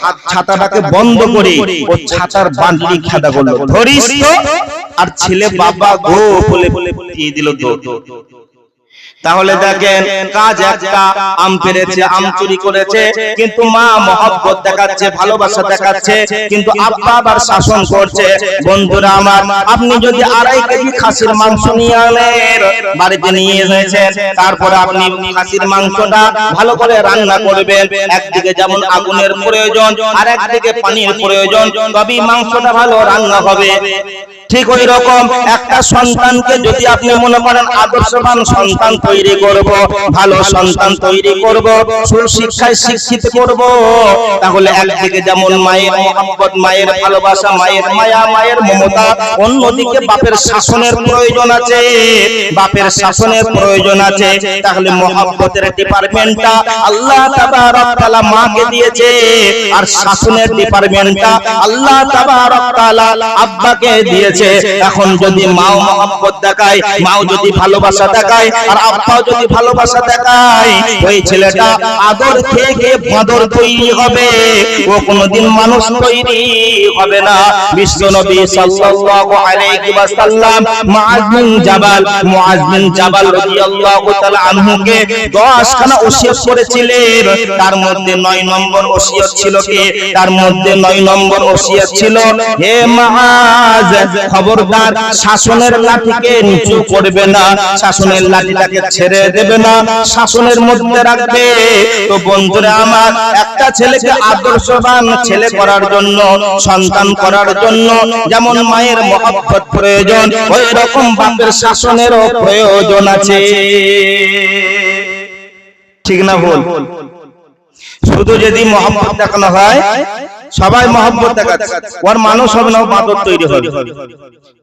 হাত ছাতাটাকে বন্ধ করে ও ছাতার বাঁধলি খেদা করলো, ধরিস তো। আর ছেলে বাবা গো বলে বলে দিয়ে দিল দো। তাহলে দেখেন, কাজ একটা, আম পেরেছে, আম চুরি করেছে, কিন্তু মা মহব্বত দেখাচ্ছে, ভালোবাসা দেখাচ্ছে, কিন্তু আব্বা আবার শাসন করছে। বন্ধুরা আমার, আপনি যদি 2.5 কেজি খাসির মাংস নিয়ে আনেন, বাড়িতে নিয়ে এসেছেন, তারপরে আপনি খাসির মাংসটা ভালো করে রান্না করবেন। একদিকে যেমন আগুনের প্রয়োজন আর একদিকে পানির প্রয়োজন, তবেই মাংসটা ভালো রান্না হবে। ঠিক ওই রকম একটা সন্তানকে যদি আপনি মনে করেন আদর্শবান সন্তান তৈরি করব, ভালো সন্তান তৈরি করব, সুশিক্ষায় শিক্ষিত করব, তাহলে একদিকে যেমন মায়ের মহব্বত, মায়ের ভালোবাসা, মায়ের মায়া, মায়ের মমতা, অন্যদিকে বাপের শাসনের প্রয়োজন আছে, বাপের শাসনের প্রয়োজন আছে। তাহলে মহব্বতের ডিপার্টমেন্টটা আল্লাহ তাবারক তাআলা মাকে দিয়েছে, আর শাসনের ডিপার্টমেন্টটা আল্লাহ তাবারক তাআলা আব্বাকে দিয়েছে। দিয়েছে। এখন যদি মাও মহব্বত দেখায়, মাও যদি ভালোবাসা দেখায়, আর আব্বাও যদি ভালোবাসা দেখায়, ওই ছেলেটা আদর খেয়ে খেয়ে বাঁদর তৈরি হবে, ও কোনোদিন মানুষ তৈরি হবে না। বিশ্বনবী সাল্লাল্লাহু আলাইহি ওয়াসাল্লাম মুআয বিন জাবাল রাদিয়াল্লাহু তাআলা আনহুকে 10 খানা ওসিয়ত করেছিলেন। তার মধ্যে 9 নম্বর ওসিয়ত ছিল কি? তার মধ্যে 9 নম্বর ওসিয়ত ছিল, হে মুআয, খবরদার শাসনের লাঠিকে নিচু করবে না, শাসনের লাঠিটাকে ছেড়ে দেবে না, শাসনের মধ্যে রাখবে। তো বন্ধুরা আমার, একটা ছেলেকে আদর্শবান ছেলে করার জন্য, সন্তান করার জন্য যেমন মায়ের মহব্বত প্রয়োজন, ওই রকম বাপের শাসনেরও প্রয়োজন আছে। ঠিক না ভুল? শুধু যদি মহব্বত দেখানো হয়, সবাই মহব্বত দেখাচ্ছে, ওর মানুষ হবে না, বাঁদর তৈরি হবে।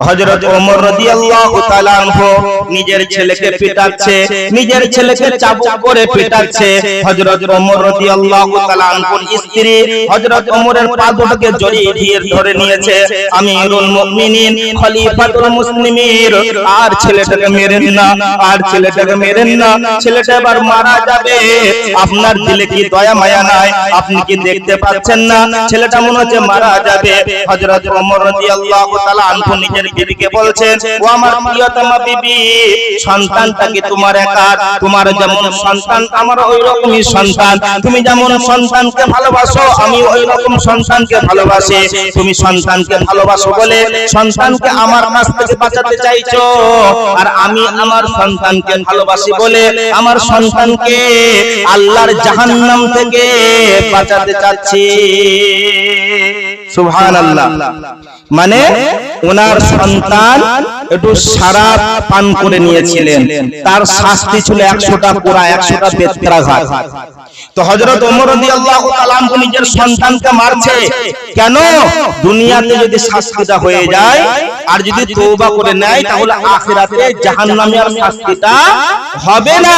হযরত ওমর রাদিয়াল্লাহু তাআলা আনহু নিজের ছেলেকে পিটাচ্ছে, নিজের ছেলেকে চাবুক করে পিটাচ্ছে। হযরত ওমর রাদিয়াল্লাহু তাআলা আনহুর স্ত্রী হযরত ওমরের পা দুটোকে জড়িয়ে ধরে নিয়েছে, আমিরুল মুমিনিন, খলিফাতুল মুসলিমিন, আর ছেলেটাকে মেরেন না, আর ছেলেটাকে মেরেন না, ছেলেটা এবার মারা যাবে। আপনার দিলে কি দয়া মায়া নাই? আপনি কি দেখতে পাচ্ছেন না ছেলেটা মনে হচ্ছে মারা যাবে? হযরত ওমর রাদিয়াল্লাহু তাআলা আনহু নিজের বিবিকে বলছেন, ও আমার প্রিয়তমা বিবি, সন্তানটা কি তোমার একা? তোমার যেমন সন্তান আমার ওই রকমই সন্তান, তুমি যেমন সন্তানকে ভালোবাসো আমি ওই রকম সন্তানকে ভালোবাসি। তুমি সন্তানকে ভালোবাসো বলে সন্তানকে আমার কাছ থেকে বাঁচাতে চাইছো, আর আমি আমার সন্তানকে ভালোবাসি বলে আমার সন্তানকে আল্লাহর জাহান্নাম থেকে বাঁচাতে চাচ্ছি। সুবহানাল্লাহ। মানে ওনার সন্তান একটু শরাব পান করে নিয়েছিলেন, তার শাস্তি ছিল 100টা পোড়া, 100টা বেত্রাঘাত। তো হযরত ওমর রাদিয়াল্লাহু তাআলা আনহু নিজের সন্তানকে মারছে কেন? দুনিয়াতে যদি শাস্তিটা হয়ে যায় আর যদি তওবা করে নেয়, তাহলে আখিরাতে জাহান্নামের শাস্তিটা হবে না।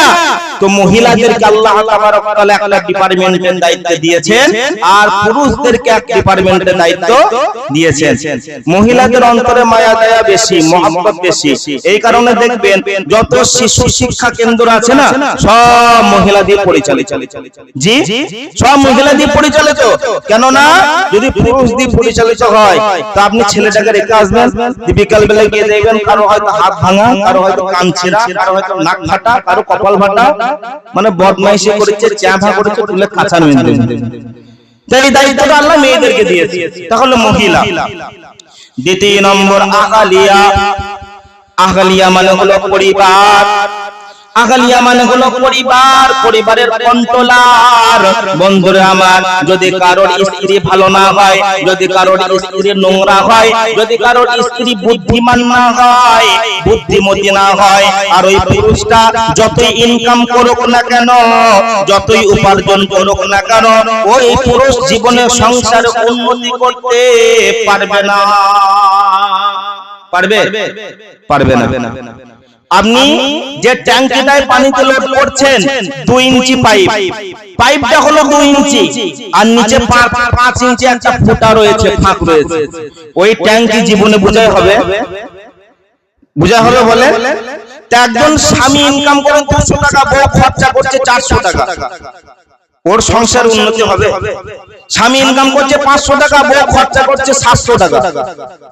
তো মহিলাদেরকে আল্লাহ তাবারক ওয়া তাআলা একটা ডিপার্টমেন্টের দায়িত্ব দিয়েছেন, আর পুরুষদেরকে এক ডিপার্টমেন্টের দায়িত্ব দিয়েছেন। মহিলাদের অন্তরে মায়া দয়া বেশি, মহব্বত বেশি। এই কারণে দেখবেন যত শিশু শিক্ষা কেন্দ্র আছে না, সব মহিলা দিয়ে পরিচালিত। জি, সব মহিলা দিয়ে পরিচালিত। কেন না, যদি পুরুষ দিয়ে পরিচালিত হয় তো আপনি ছেলেটাকে রেখে আসবেন, বিকাল বেলা গিয়ে দেখবেন কারো হয়তো হাত ভাঙা, কারো হয়তো কান ছিঁড়া, কারো হয়তো নাক ফাটা, কারো কপাল ফাটা, মানে বদমাইশি করেছে, চ্যাঁভা করেছে, তুলে কাঁচা মেরে দেবে। তাই এই দায়িত্বটা আল্লাহ মেয়েদেরকে দিয়েছে। তাহলে মহিলা। দ্বিতীয় নম্বর আগালিয়া। আগালিয়া মানে হলো পরিবার। আগালিয়া মানে হলো পরিবার, পরিবারের কন্ট্রোলার। বন্ধুরা আমার, যদি কারোর স্ত্রী ভালো না হয়, যদি কারোর স্ত্রী নোংরা হয়, যদি কারোর স্ত্রী বুদ্ধিমান না হয়, বুদ্ধিমতী না হয়, আর ওই পুরুষটা যতই ইনকাম করুক না কেন, যতই উপার্জন করুক না কেন, ওই পুরুষ জীবনে সংসারে উন্নতি করতে পারবে না। পারবে? পারবে না। আপনি যে ট্যাঙ্কিটায় পানিতে লোড করছেন 2 ইঞ্চি পাইপ, পাইপটা হলো 2 ইঞ্চি, আর নিচে 5 ইঞ্চি একটা ফুটা রয়েছে, ফাঁক রয়েছে। ওই ট্যাঙ্কি জীবনে বোঝাই হবে? বোঝা হবে বলে? একজন স্বামী ইনকাম করে 200 টাকা, বউ খরচা করছে 400 টাকা, ওর সংসার উন্নতি হবে? স্বামী ইনকাম করছে 500 টাকা, বউ খরচা করছে 700 টাকা,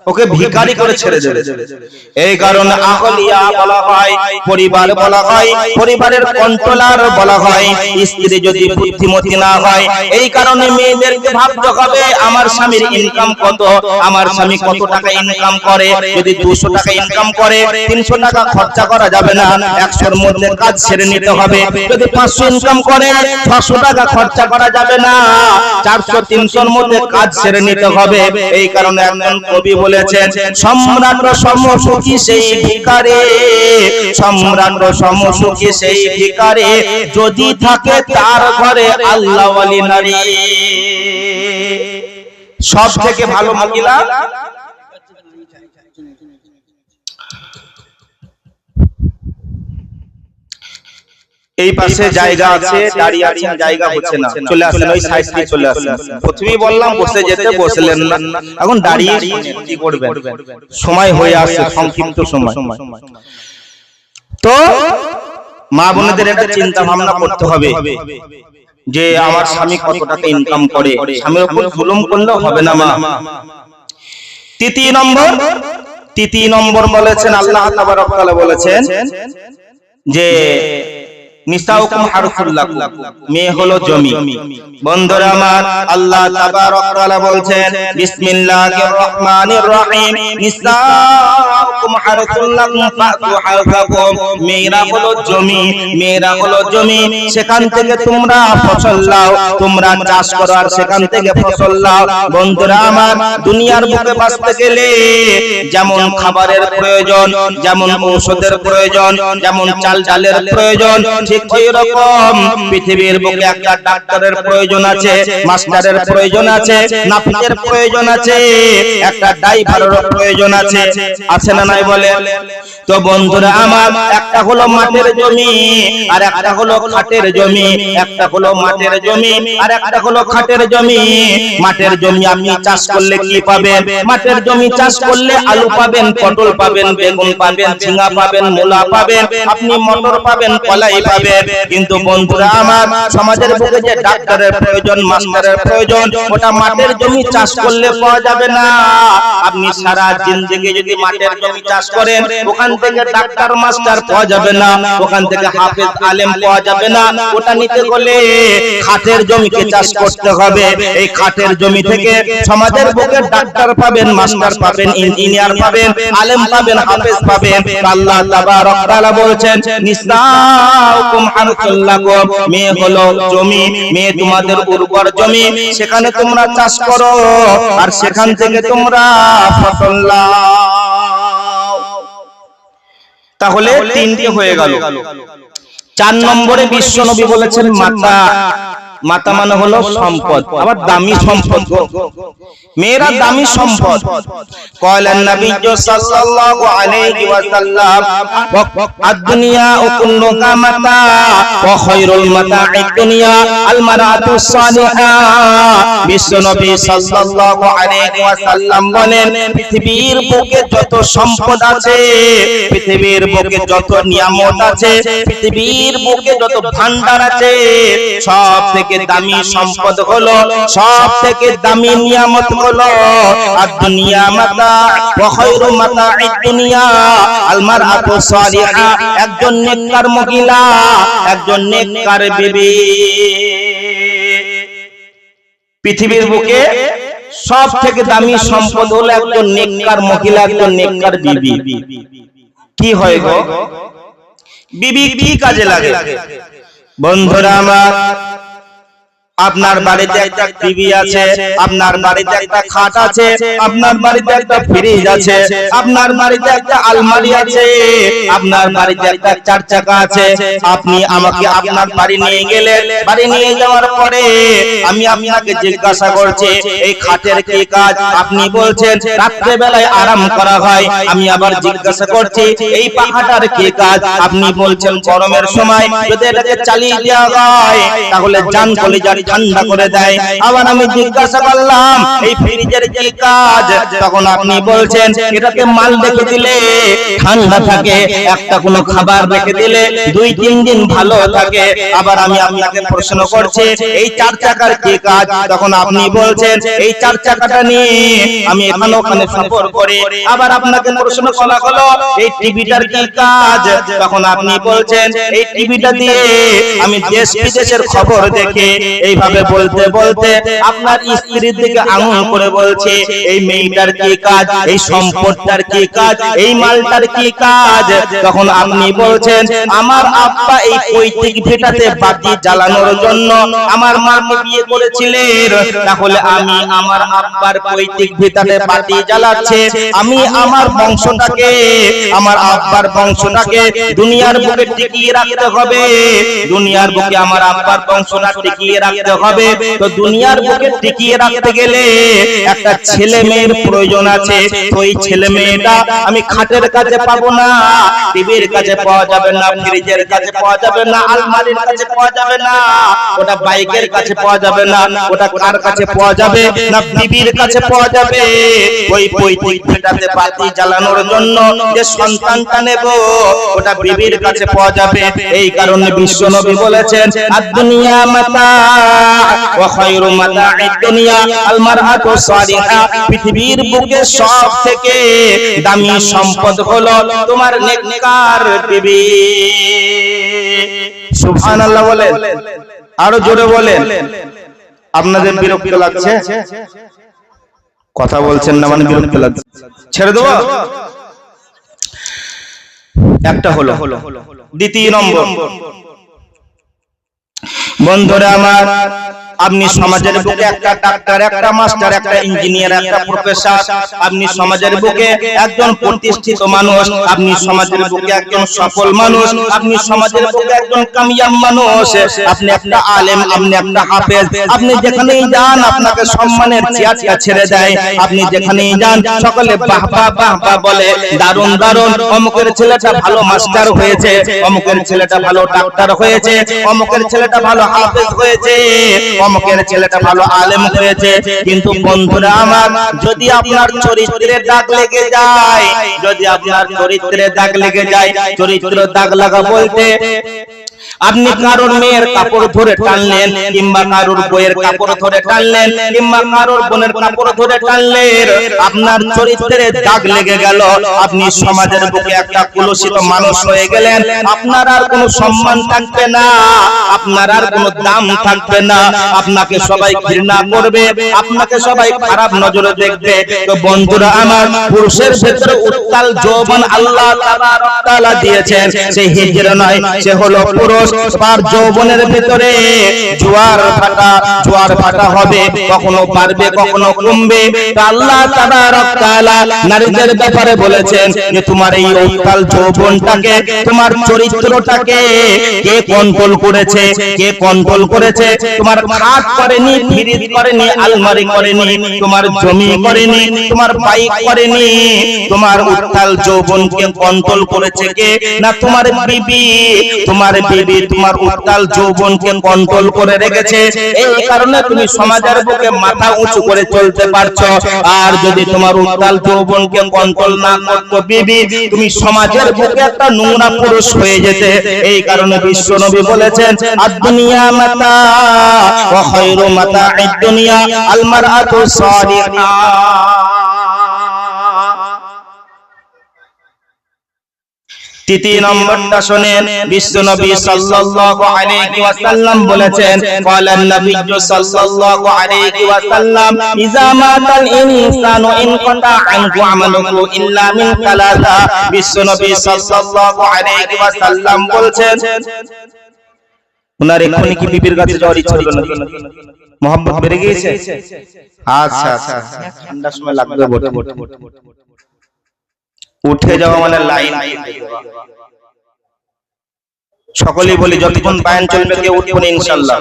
ওকে ভিখারি করে ছেড়ে দেবে। এই কারণে আহলিয়া বলা হয়, পরিবার বলা হয়, পরিবারের কন্ট্রোলার বলা হয়। স্ত্রী যদি বুদ্ধিমতী না হয়, এই কারণে মেয়েদেরকে ভাবতে হবে আমার স্বামীর ইনকাম কত, আমার স্বামী কত টাকা ইনকাম করে। যদি 200 টাকা ইনকাম করে, 300 টাকা খরচা করা যাবে না, 100-এর মধ্যে কাজ ছেড়ে নিতে হবে। যদি 500 ইনকাম করে, 600 টাকা খরচা করা যাবে না, 400-300-এর মধ্যে কাজ ছেড়ে নিতে হবে। এই কারণে একজন কবি বলেছেন, সম্রাট সমসুখী সেই ভিখারি, সম্রাট সমসুখী সেই ভিখারি, যদি থাকে তার ঘরে আল্লাহ ওয়ালি নারী। সব থেকে ভালো মহিলা এই পাশে জায়গা আছে, দাঁড়িয়ে আছেন, জায়গা হচ্ছে না, চলে আসেন ওই সাইড দিয়ে চলে আসেন। প্রথমেই বললাম বসে যেতে, বসলেন না, এখন দাঁড়িয়ে কি করবেন, সময় হয়ে আসছে, সংক্ষিপ্ত সময়। তো মা বোনেদের একটা চিন্তা ভাবনা করতে হবে যে আমার স্বামী কত টাকা ইনকাম করে, স্বামীর উপর জুলুম করলে হবে না মা। তৃতীয় নম্বর বলেছেন আল্লাহ তাবারক ওয়া তাআলা বলেছেন যে নিসাউকুম হারসুল লাকুম, মেয়ে হলো জমি। বন্ধুরা আমার, আল্লাহ তাবারক ওয়া তাআলা বলছেন বিসমিল্লাহির রহমানির রহিম, নিসাউকুম হারসুল লাকুম ফাতু হারসাকুম, মেয়েরা হলো জমি, মেয়েরা হলো জমি, সেখান থেকে তোমরা ফসল লাও, তোমরা চাষ করো আর সেখান থেকে ফসল লাও। বন্ধুরা আমার, দুনিয়ার বুকে বাঁচতে গেলে যেমন খাবারের প্রয়োজন, যেমন ঔষধের প্রয়োজন, যেমন চাল ডালের প্রয়োজন, ঠিক এরকম পৃথিবীর বুকে একটা ডাক্তারের প্রয়োজন আছে, মাস্টারের প্রয়োজন আছে, নাপিতের প্রয়োজন আছে, একটা ড্রাইভারের প্রয়োজন আছে, আছে না নাই বলে? তো বন্ধুরা আমার, একটা হলো মাঠের জমি আর একটা হলো খাটের জমি, একটা হলো মাঠের জমি আর একটা হলো খাটের জমি। মাঠের জমি আপনি চাষ করলে কি পাবেন? মাঠের জমি চাষ করলে আলু পাবেন, পটল পাবেন, বেগুন পাবেন, ঝিঙ্গা পাবেন, মূলা পাবেন, আপনি মটর পাবেন, কলাই পাবেন। কিন্তু বন্ধুরা আমার, সমাজের বুকে যে ডাক্তারের প্রয়োজন, মাস্টারের প্রয়োজন, ওটা মাঠের জমি চাষ করলে পাওয়া যাবে না। আপনি সারা জিন্দেগি যদি মাঠের জমি চাষ করেন, ওখান থেকে ডাক্তার মাস্টার পাওয়া যাবে না, ওখান থেকে হাফেজ আলেম পাওয়া যাবে না। ওটা নিতে হলে খাটের জমিকে চাষ করতে হবে। এই খাটের জমি থেকে সমাজের বুকে ডাক্তার পাবেন, মাস্টার পাবেন, ইঞ্জিনিয়ার পাবেন, আলেম পাবেন, হাফেজ পাবেন। আল্লাহ তাবারক ওয়া তাআলা বলছেন নিসাউকুম হারসুল লাকুম, মেয়ে হলো জমি, মেয়ে তোমাদের উর্বর জমি, সেখানে তোমরা চাষ করো আর সেখান থেকে তোমরা ফসল লাও। তাহলে তিনটি হয়ে গেল। 4 নম্বরে বিশ্বনবী বলেছেন মাতা। মাতা মানে হলো সম্পদ, আবার দামি সম্পদ। মেয়েরা দামি সম্পদ। কয়লান নবী সাল্লাল্লাহু আলাইহি ওয়াসাল্লাম আদ-দুনিয়া কুল্লুহা মাতা ওয়া খায়রুল মাতা'id দুনিয়া আল মারআতুস সালিহা। বিশ্বনবী সাল্লাল্লাহু আলাইহি ওয়াসাল্লাম বলেন, পৃথিবীর বুকে যত সম্পদ আছে, পৃথিবীর বুকে যত নিয়ামত আছে, পৃথিবীর বুকে যত ভান্ডার আছে, সব থেকে দামি সম্পদ হলো, সব থেকে দামি নিয়ামত হলো আদ-দুনিয়া মাতা ওয়া খায়রু মাতা'id দুনিয়া আল মারআতুস সালিহা, একজন নেককার মহিলা, একজন নেককার বিবি। পৃথিবীর বুকে সব থেকে দামি সম্পদ হলো একজন নেককার মহিলা, একজন নেককার বিবি। কি হয় গো বিবি, কি কাজে লাগে? বন্ধুরা আমার, আপনার বাড়িতে একটা টিভি আছে, আপনার বাড়িতে একটা খাট আছে, আপনার বাড়িতে একটা ফ্রিজ আছে, আপনার বাড়িতে একটা আলমারি আছে, আপনার বাড়িতে একটা 4 চাকা আছে। আপনি আমাকে আপনার বাড়ি নিয়ে গেলেন, বাড়ি নিয়ে যাওয়ার পরে আমি আপনাকে জিজ্ঞাসা করছি এই খাটের কি কাজ? আপনি বলছেন রাত্রে বেলায় আরাম করা হয়। আমি আবার জিজ্ঞাসা করছি এই পাখাটার কি কাজ? আপনি বলছেন গরমের সময় যদি এটাকে চালিয়ে দেওয়া হয় তাহলে জান কলিজা ঠান্ডা করে দেয়। আবার আমি জিজ্ঞাসা করলাম এই ফ্রিজের কি কাজ? তখন আপনি বলছেন এটাকে মাল রেখে দিলে ঠান্ডা থাকে, একটা কোনো খাবার রেখে দিলে 2-3 দিন ভালো থাকে। আবার আমি আপনাকে প্রশ্ন করছি এই 4 চাকার কি কাজ? তখন আপনি বলছেন এই 4 চাকাটা নিয়ে আমি এখানে ওখানে সফর করি। আবার আপনাকে প্রশ্ন করা হলো এই টিভিটার কি কাজ? তখন আপনি বলছেন এই টিভিটা দিয়ে আমি দেশ বিদেশের খবর দেখি। এইভাবে বলতে বলতে আপনার স্ত্রীর দিকে আঙুল করে বলছে এই মেয়েটার কি কাজ, এই সম্পদটার কি কাজ, এই মালটার কি কাজ? তখন আপনি বলছেন আমার আব্বা এই পৈতৃক ভিটাতে বাতি জ্বালানোর জন্য আমার মাকে বিয়ে করেছিলেন। তাহলে আমি আমার আব্বার পৈতৃক ভিটাতে বাতি জ্বালাচ্ছে, আমি আমার বংশটাকে, আমার আব্বার বংশটাকে দুনিয়ার বুকে টিকিয়ে রাখতে হবে। দুনিয়ার বুকে আমার আব্বার বংশটা টিকিয়ে রাখতে রাখতে হবে। তো দুনিয়ার বুকে টিকিয়ে রাখতে গেলে একটা ছেলে মেয়ের প্রয়োজন আছে। তো এই ছেলে মেয়েটা আমি খাটের কাছে পাবো না, টিভির কাছে পাওয়া যাবে না, ফ্রিজের কাছে পাওয়া যাবে না, আলমারির কাছে পাওয়া যাবে না, ওটা বাইকের কাছে পাওয়া যাবে না, ওটা কার কাছে পাওয়া যাবে না, বিবির কাছে পাওয়া যাবে। ওই পৈতৃক ভিটাতে বাতি জ্বালানোর জন্য যে সন্তানটা নেব ওটা বিবির কাছে পাওয়া যাবে। এই কারণে বিশ্ব নবী বলেছেন আদ-দুনিয়া মাতা ওয়া খায়রু মাতা'আদ দুনিয়া আল মারআতু সালিহা। পৃথিবীর বুকে সবথেকে দামি সম্পদ হলো তোমার নেককার বিবি। সুবহানাল্লাহ বলেন, আরো জোরে বলেন। আপনাদের বিরক্ত লাগছে? কথা বলছেন না মানে বিরক্ত লাগছে? ছেড়ে দেবো? একটা হলো। দ্বিতীয় নম্বর, বন্ধুরা আমার, আপনি সমাজের বুকে একটা ডাক্তার, একটা মাস্টার, একটা ইঞ্জিনিয়ার, একটা প্রফেসর, আপনি সমাজের বুকে একজন প্রতিষ্ঠিত মানুষ, আপনি সমাজের বুকে একজন সফল মানুষ, আপনি সমাজের বুকে একজন কামিয়াব মানুষ, আপনি একটা আলেম, আপনি একটা হাফেজ, আপনি যেখানেই যান আপনাকে সম্মানের চেয়ারটা ছেড়ে দেয়। আপনি যেখানেই যান সকলে বাহ বাহ বাহ বাহ বলে, দারুণ দারুণ, অমুকের ছেলেটা ভালো মাস্টার হয়েছে, অমুকের ছেলেটা ভালো ডাক্তার হয়েছে, অমুকের ছেলেটা ভালো হাফেজ হয়েছে, অমুকের ছেলেটা ভালো আলেম হয়েছে। কিন্তু বন্ধুরা আমার, যদি আপনার চরিত্রে দাগ লেগে যায়, যদি আপনার চরিত্রে দাগ লেগে যায়, চরিত্র দাগ লাগা বলতে আপনি কারোর মেয়ের কাপড় ধরে টানলেন, কিংবা কারোর বইয়ের কাপড় ধরে টানলেন, কিংবা কারোর বোনের কাপড় ধরে টানলেন, আপনার চরিত্রে দাগ লেগে গেল, আপনি সমাজের বুকে একটা কুলসিত মানুষ হয়ে গেলেন। আপনার আর কোনো সম্মান থাকবে না, আপনার আর কোনো দাম থাকবে না, আপনাকে সবাই ঘৃণা করবে, আপনাকে সবাই খারাপ নজরে দেখবে। তো বন্ধুরা আমার, পুরুষের ক্ষেত্রে উত্তাল যৌবন আল্লাহ তাআলা দিয়েছেন, সে হিজড়া নয়, সে হলো পুরুষ। তার যৌবনের ভিতরে জোয়ার ফাটা হবে, কখনো বাড়বে কখনো কমবে। আল্লাহ তাআলা নারীদের ব্যাপারে বলেছেন যে তোমার এই উত্তাল যৌবনটাকে, তোমার চরিত্রটাকে কে কন্ট্রোল করেছে, কে কন্ট্রোল করেছে? তোমার খাট করেনি, ফ্রিজ করেনি, আলমারি করেনি, তোমার জমি করেনি, তোমার বাইক করেনি, তোমার উত্তাল যৌবনকে কন্ট্রোল করেছে কে? না তোমার বিবি। তোমার বিবি তোমার উত্তাল যৌবনকে কন্ট্রোল করে রেখেছে। এই কারণে তুমি সমাজের বুকে মাথা উঁচু করে চলতে পারছো। আর যদি তোমার উত্তাল যৌবনকে কন্ট্রোল না করতো বিবি, তুমি সমাজের বুকে একটা নোংরা পুরুষ হয়ে যেতে। এই কারণে বিশ্ব নবী বলেছেন আদ-দুনিয়া মাতা ওয়া খায়রু মাতা'আদ দুনিয়া আল মারআতু সালিহা। তৃতীয় নম্বরটা শুনেন, বিশ্বনবী সাল্লাল্লাহু আলাইহি ওয়াসাল্লাম বলেছেন, ক্বালান নবিয়্যু সাল্লাল্লাহু আলাইহি ওয়াসাল্লাম ইযা মাতাল ইনসানু ইনকাতা আনহু আমালুহু ইল্লা মিন সালাসা। বিশ্বনবী সাল্লাল্লাহু আলাইহি ওয়াসাল্লাম বলছেন, উনার এখনি কি বিবির কাছে যাওয়ার ইচ্ছা হলো না? মোহাম্মত বেড়ে গিয়েছে? আচ্ছা আচ্ছা, ঠান্ডার সময় লাগবে বটে। উঠে যাওয়া মানে লাইন। সকলেই বলি যতক্ষণ বায়ান চলবে কেউ উঠবো না ইনশাআল্লাহ।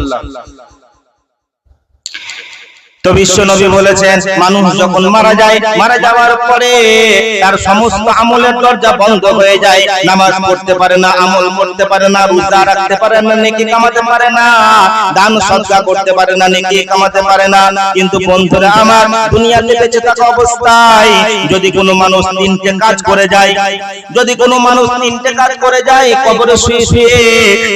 তো বিশ্ব নবী বলেছেন, মানুষ যখন মারা যায়, মারা যাওয়ার পরে তার সমস্ত আমলের দরজা বন্ধ হয়ে যায়। নামাজ পড়তে পারে না, আমল করতে পারে না, রোজা রাখতে পারে না, নেকি কামাতে পারে না, দান সদকা করতে পারে না, নেকি কামাতে পারে না। কিন্তু বন্ধুরা আমার, দুনিয়াতে বেঁচে থাকা অবস্থায় যদি কোনো মানুষ তিনটে কাজ করে যায়, যদি কোনো মানুষ তিনটে কাজ করে যায়, কবরে শুয়ে শুয়ে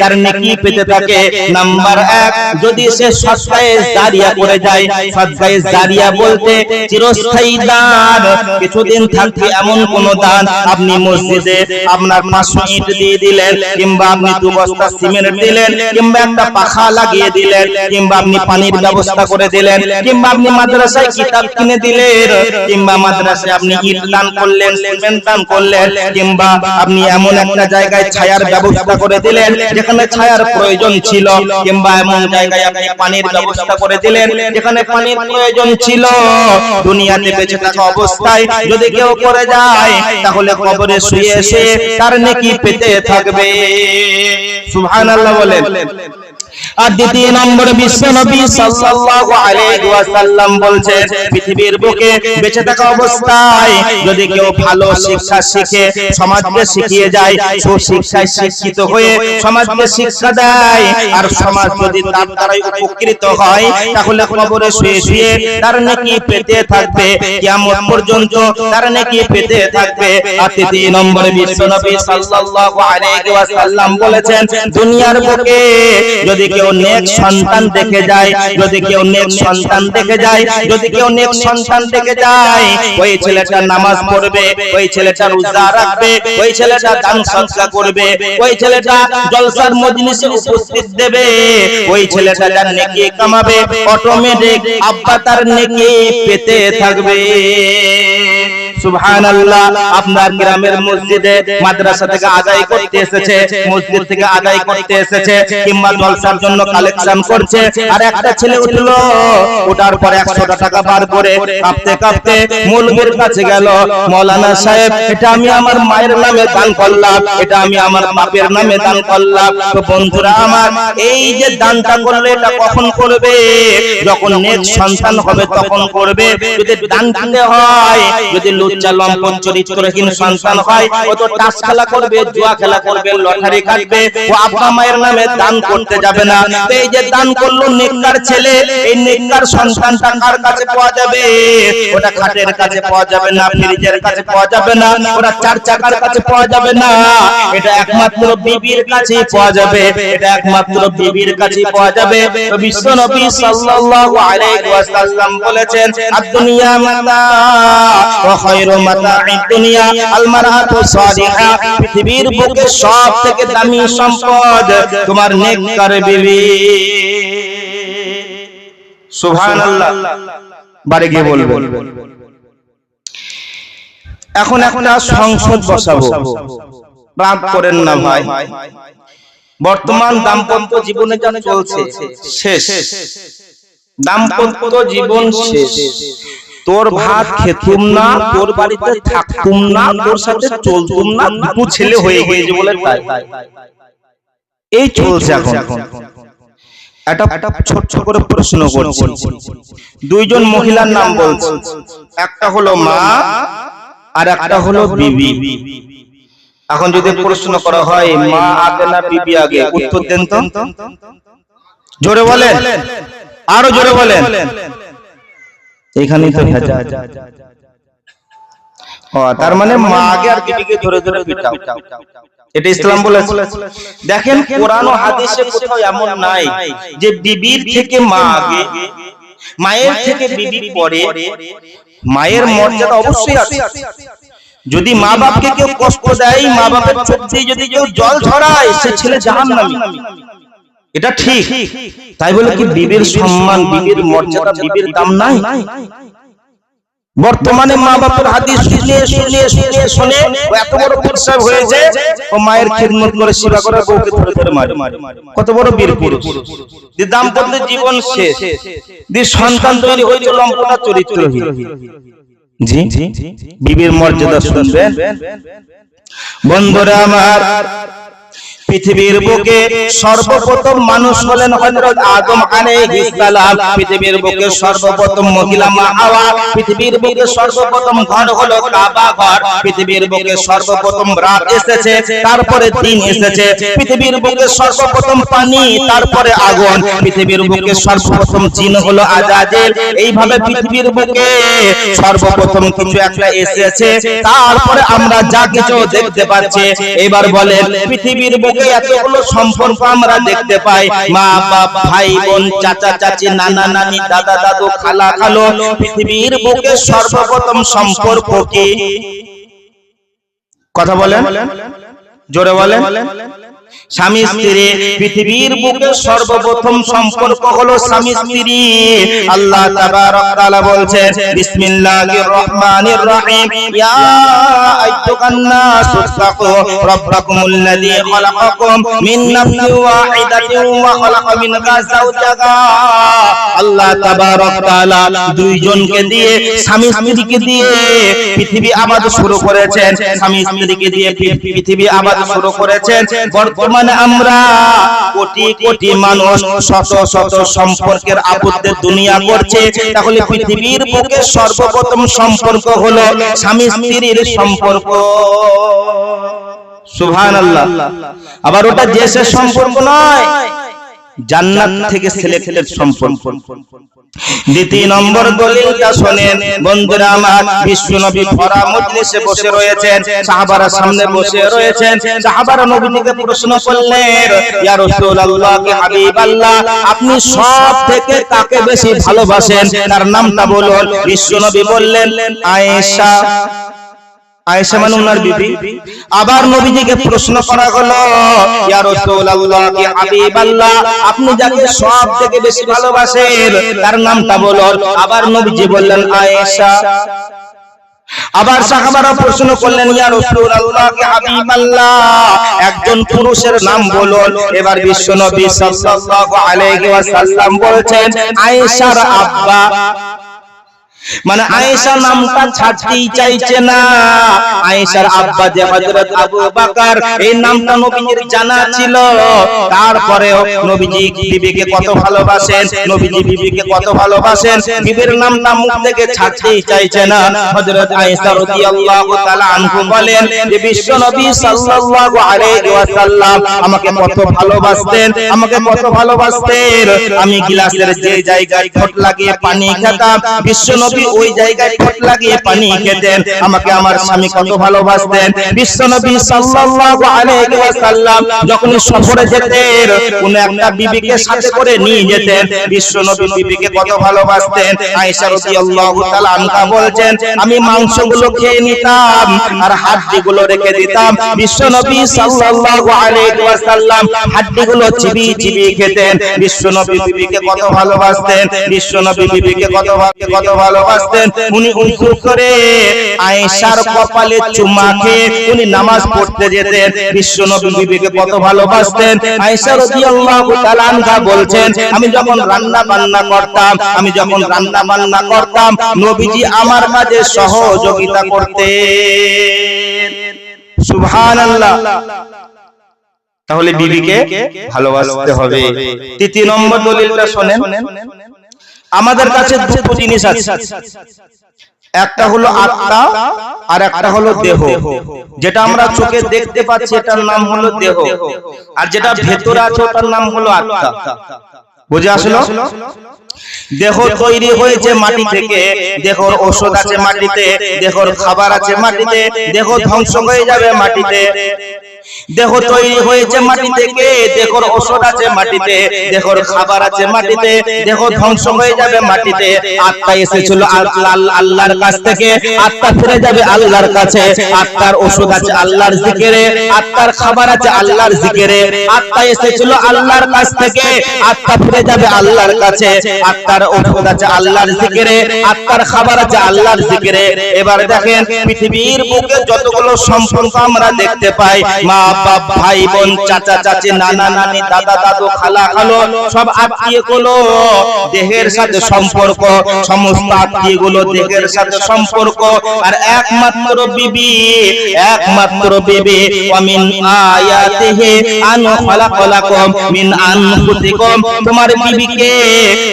তার নেকি পেতে থাকে। নাম্বার 1, যদি সে সৎকায়ে জারিয়া করে যায়। সৎকায়ে জারিয়া বলতে চিরস্থায়ী দান, কিছুদিন থাকবে এমন কোন দান। আপনি মসজিদে আপনার 500 ইট দিয়ে দিলেন, কিংবা আপনি 2 বস্তা সিমেন্ট দিলেন, কিংবা একটা পাখা লাগিয়ে দিলেন, কিংবা আপনি পানির ব্যবস্থা করে দিলেন, কিংবা আপনি মাদ্রাসায় কিতাব কিনে দিলেন, কিংবা মাদ্রাসায় আপনি ইট দান করলেন, সিমেন্ট দান করলেন, কিংবা আপনি এমন একটা জায়গায় ছায়ার ব্যবস্থা করে দিলেন যেখানে ছায়ার প্রয়োজন ছিল, কিংবা এমন জায়গায় আপনি পানির ব্যবস্থা করে দিলেন যেখানে পানির প্রয়োজন ছিল। দুনিয়াতে বেঁচে থাকা অবস্থায় যদি কেউ করে যায়, তাহলে কবরে শুয়ে এসে তার নেকি পেতে থাকবে। সুবহানাল্লাহ বলেন। আর দ্বিতীয় নম্বরে বিশ্ব নবী সাল্লাল্লাহু আলাইহি ওয়াসাল্লাম বলছেন পৃথিবীর বুকে বেঁচে থাকা অবস্থায় যদি কেউ ভালো শিক্ষা শিখে সমাজকে শিখিয়ে যায়, সুশিক্ষায় শিক্ষিত হয়ে সমাজকে শিক্ষা দেয়, আর সমাজ যদি তার দ্বারাই উপকৃত হয়, তাহলে কবরে শুয়ে শুয়ে তার নেকি পেতে থাকবে, কিয়ামত পর্যন্ত তার নেকি পেতে থাকবে। আর তৃতীয় নম্বরে বিশ্ব নবী সাল্লাল্লাহু আলাইহি ওয়াসাল্লাম বলেছেন দুনিয়ার বুকে যদি কেউ নেক সন্তান দেখে যায়, যদি কেউ নেক সন্তান দেখে যায়, যদি কেউ নেক সন্তান দেখে যায়, ওই ছেলেটা নামাজ পড়বে, ওই ছেলেটা রোজা রাখবে, ওই ছেলেটা দান সদকা করবে, ওই ছেলেটা জলসার মজলিসে উপস্থিত দেবে, ওই ছেলেটা যার নেকি কামাবে, অটোমেটিক আব্বা তার নেকি পেতে থাকবে। সুবহানাল্লাহ। আপনার গ্রামের মসজিদে মাদ্রাসা থেকে আদায় করতে এসেছে, মসজিদ থেকে আদায় করতে এসেছে, কিংবা জলসার জন্য কালেকশন করছে, আর একটা ছেলে উঠলো, ওঠার পর 100 টাকা বার করে কাঁপতে কাঁপতে মৌলভীর কাছে গেল, মাওলানা সাহেব এটা আমি আমার মায়ের নামে দান করলাম, এটা আমি আমার বাপের নামে দান করলাম। তো বন্ধুরা আমার, এই যে দানটা করলে এটা কখন করবে? যখন নেক সন্তান হবে তখন করবে। যদি দান দিতে হয়, যদি লজ্জা লম্পট চরিত্রহীন সন্তান হয়, ও তো টাস খেলা করবে, জুয়া খেলা করবে, লটারি কাটবে, ও আব্বা মায়ের নামে দান করতে যাবে না। তো এই যে দান করলো নেককার ছেলে, এই নেককার সন্তানটা কার কাছে পাওয়া যাবে? ওটা খাটের কাছে পাওয়া যাবে না, ফ্রিজের কাছে পাওয়া যাবে না, ওটা চার চাকার কাছে পাওয়া যাবে না, এটা একমাত্র বিবির কাছেই পাওয়া যাবে, এটা একমাত্র বিবির কাছেই পাওয়া যাবে। তো বিশ্ব নবী সাল্লাল্লাহু আলাইহি ওয়াসাল্লাম বলেছেন আদ-দুনিয়া মাতা ওয়া খায়রু মাতা'আদ দুনিয়া আল মারআতু সালিহা, পৃথিবীর বুকে সবথেকে দামি সম্পদ তোমার নেককার বিবি। সুবহানাল্লাহ। বাড়ি গিয়ে বলবেন। এখন একটা সংসদ বসাবো, রাগ করেন না ভাই, বর্তমান দাম্পত্য জীবনে যা চলছে শেষ, দাম্পত্য জীবন শেষ। তোর ভাত খেতুম না, তোর বাড়িতে থাকতুম না, তোর সাথে চলতুম না, দুটো ছেলে হয়ে গিয়েছে বলে তাই এই চলছে এখন। একটা ছোট করে প্রশ্ন করছি, দুইজন মহিলার নাম বলছি, একটা হলো মা আর একটা হলো বিবি। এখন যদি প্রশ্ন করা হয় মা আগে না বিবি আগে, উত্তর দেন তো, জোরে বলেন, আরো জোরে বলেন। এখানেই তো ভেজা। তার মানে মা আগে আর বিবিকে ধরে ধরে পিটাও, এটা ইসলাম বলেছে। দেখেন কোরআন ও হাদিসে কোথাও এমন নাই যে বিবির থেকে মা আগে, মায়ের থেকে বিবি পরে। মায়ের মর্যাদা অবশ্যই আছে। যদি মা বাপকে কেউ কষ্ট দেয়, মা বাপের চোখ দিয়ে যদি কেউ জল ঝরায়, সে ছেলে জাহান্নামী, এটা ঠিক। তাই বলে কি বিবির সম্মান, বিবির মর্যাদা, বিবির দাম নাই? বর্তমানে মা বাপের হাদিস শুনে শুনে শুনে শুনে এত বড় পরিশ্রম হয়েছে, ও মায়ের খিদমত করে সেবা করে বউকে ধরে ধরে মারে। কত বড় বীর পুরুষ! দাম্পত্য জীবন শেষ, সন্তান তৈরি হয়েছে লম্পটা চরিত্রহীন। জি, বিবির মর্যাদা শুনবেন বন্ধুরা আমার। পৃথিবীর বুকে সর্বপ্রথম মানুষ হলেন হযরত আদম আলাইহিস সালাম, পৃথিবীর বুকে সর্বপ্রথম মহিলা মা হাওয়া, পৃথিবীর বুকে সর্বপ্রথম ঘর হলো কাবা ঘর, পৃথিবীর বুকে সর্বপ্রথম রাত এসেছে, তারপরে দিন এসেছে, পৃথিবীর বুকে সর্বপ্রথম পানি, তারপরে আগুন, পৃথিবীর বুকে সর্বপ্রথম জিন হলো আজাজিল। এইভাবে পৃথিবীর বুকে সর্বপ্রথম কিছু একটা এসেছে, তারপরে আমরা যা কিছু দেখতে পাচ্ছি। এবার বলেন পৃথিবীর বুকে এতগুলো সম্পর্ক আমরা দেখতে পাই, মা বাপ, ভাই বোন, চাচা চাচি, নানা নানি, দাদা দাদু, খালা খালো, পৃথিবীর বুকে সর্বপ্রথম সম্পর্ক কি? কথা বলেন, জোরে বলেন। স্বামী স্ত্রী। পৃথিবীর বুকে সর্বপ্রথম সম্পর্ক হলো স্বামী স্ত্রী। আল্লাহ তাবারক তাআলা বলছেন বিসমিল্লাহির রহমানির রহিম, ইয়া আইয়ুহান নাসু তাকু রাব্বাকুমুল্লাযী খালাকাকুম মিন নাফসিন ওয়াহিদাতিন ওয়া খালাকা মিনহা যাওজাহা। আল্লাহ তাবারক তাআলা দুইজনকে দিয়ে স্বামী স্ত্রীকে দিয়ে পৃথিবী আবাদ শুরু করেছেন, স্বামী স্ত্রীকে দিয়ে পৃথিবী আবাদ শুরু করেছেন। বর্তমানে আমরা কোটি কোটি মানুষ শত শত সম্পর্কের আবদ্ধে দুনিয়া করছে। তাহলে পৃথিবীর বুকে সর্বপ্রথম সম্পর্ক হলো স্বামী স্ত্রীর সম্পর্ক। সুবহানাল্লাহ। আবার ওটা দেশের সম্পর্ক নয়, জান্নাত থেকে সিলেক্টেড সম্পর্ক। দ্বিতীয় নম্বর দলিলটা শুনেন বন্ধুরা আমার। বিশ্বনবী ফরা মজলিসে বসে রয়েছেন, সাহাবারা সামনে বসে রয়েছেন। সাহাবারা নবীকে প্রশ্ন করলেন, ইয়া রাসূলুল্লাহ, কে হাবিবাল্লাহ, আপনি সব থেকে কাকে বেশি ভালোবাসেন, তার নামটা বলুন। বিশ্বনবী বললেন আয়েশা। আয়েশা মানে ওনার বিবি। আবার নবীজিকে প্রশ্ন করা হলো, ইয়া রাসূলুল্লাহ, কে হাবিবাল্লাহ, আপনি যাকে সব থেকে বেশি ভালোবাসেন তার নামটা বলুন। আবার নবীজি বললেন আয়েশা। আবার সাহাবারা প্রশ্ন করলেন, ইয়া রাসূলুল্লাহ, কে হাবিবাল্লাহ, একজন পুরুষের নাম বলুন। এবার বিশ্বনবী সাল্লাল্লাহু আলাইহি ওয়াসাল্লাম বলেছেন আয়েশার আব্বা। মানে আয়েশা নামটা ছাড়তেই চাইছে না। আয়েশার আব্বা যে হযরত আবু বকর, এই নামটা নবীজির জানা ছিল। তারপরেও নবীজি বিবিকে কত ভালোবাসেন, নবীজি বিবিকে কত ভালোবাসেন, বিবির নামটা মুখ থেকে ছাড়তেই চাইছে না। হযরত আয়েশা রাদিয়াল্লাহু তাআলা আনহা বলেন যে বিশ্বনবী সাল্লাল্লাহু আলাইহি ওয়াসাল্লাম আমাকে কত ভালোবাসতেন, আমাকে কত ভালোবাসতেন। আমি গ্লাসের যে জায়গায় ঠোঁট লাগিয়ে পানি খেতাম, বিশ্বনবী ওই জায়গায় ঠোঁট লাগিয়ে পানি খেতেন। আমাকে আমার স্বামী কত ভালোবাসতেন। বিশ্বনবী সাল্লাল্লাহু আলাইহি ওয়াসাল্লাম যখন সফরে যেতেন, কোন একটা বিবিকে সাথে করে নিয়ে যেতেন। বিশ্বনবী বিবিকে কত ভালোবাসতেন। আয়েশা রাদিয়াল্লাহু তাআলা আনহা বলছেন, আমি মাংসগুলো খেয়ে নিতাম আর হাড্ডিগুলো রেখে দিতাম। বিশ্বনবী সাল্লাল্লাহু আলাইহি ওয়াসাল্লাম হাড্ডিগুলো চিবিয়ে চিবিয়ে খেতেন। বিশ্বনবী বিবিকে কত ভালোবাসতেন। বিশ্বনবী বিবিকে কত ভালোবাসতেন। উনি উজু করে আয়েশার কপালে চুমা খেয়ে উনি নামাজ পড়তে যেতেন। বিশ্বনবী বিবিকে কত ভালোবাসতেন। আয়েশা রাদিয়াল্লাহু তাআলা আনহা বলছেন, আমি যখন রান্না বান্না করতাম নবীজি আমার কাজে সহযোগিতা করতেন। সুবহানাল্লাহ। তাহলে বিবিকে ভালোবাসতে হবে। তৃতীয় নম্বর দলিলটা শুনেন। আমাদের কাছে দুটো জিনিস আছে, একটা হলো আত্মা আর একটা হলো দেহ। যেটা আমরা চোখে দেখতে পাচ্ছি এটার নাম হলো দেহ, আর যেটা ভেতরে আছে ওটার নাম হলো আত্মা। বুঝে আসলো? দেহ তৈরি হয়েছে মাটি থেকে, দেহর ঔষধ আছে মাটিতে, দেহর খাবার আছে মাটিতে, দেহ ধ্বংস হয়ে যাবে মাটিতে। দেহ তৈরি হয়েছে মাটি থেকে, দেহর ঔষধ আছে মাটিতে, দেহর খাবার আছে মাটিতে, দেহ ধ্বংস হয়ে যাবে মাটিতে। আত্মা এসেছিল আল্লাহর কাছ থেকে, আত্মা ফিরে যাবে আল্লাহর কাছে। আত্মার ঔষধ আছে আল্লাহর জিকিরে, আত্মার খাবার আছে আল্লাহর জিকিরে। আত্মা এসেছিল আল্লাহর কাছ থেকে, আত্মা ফিরে যাবে আল্লাহর কাছে। আত্মার ঔষধ আছে আল্লাহর জিকিরে, আত্মার খাবার আছে আল্লাহর জিকিরে। এবার দেখেন পৃথিবীর বুকে যতগুলো সম্পর্ক আমরা দেখতে পাই, মা বাপ, ভাই বোন, চাচা চাচি, নানা নানি, দাদা দাদু, খালা খালো, সব আত্মীয়গুলো দেহের সাথে সম্পর্ক। সমস্ত আত্মীয়গুলো দেহের সাথে সম্পর্ক। আর একমাত্র বিবি ওয়ামিন আয়াতিহি আন খালাকালাকুম মিন আনফুসিকুম, তোমার বিবিকে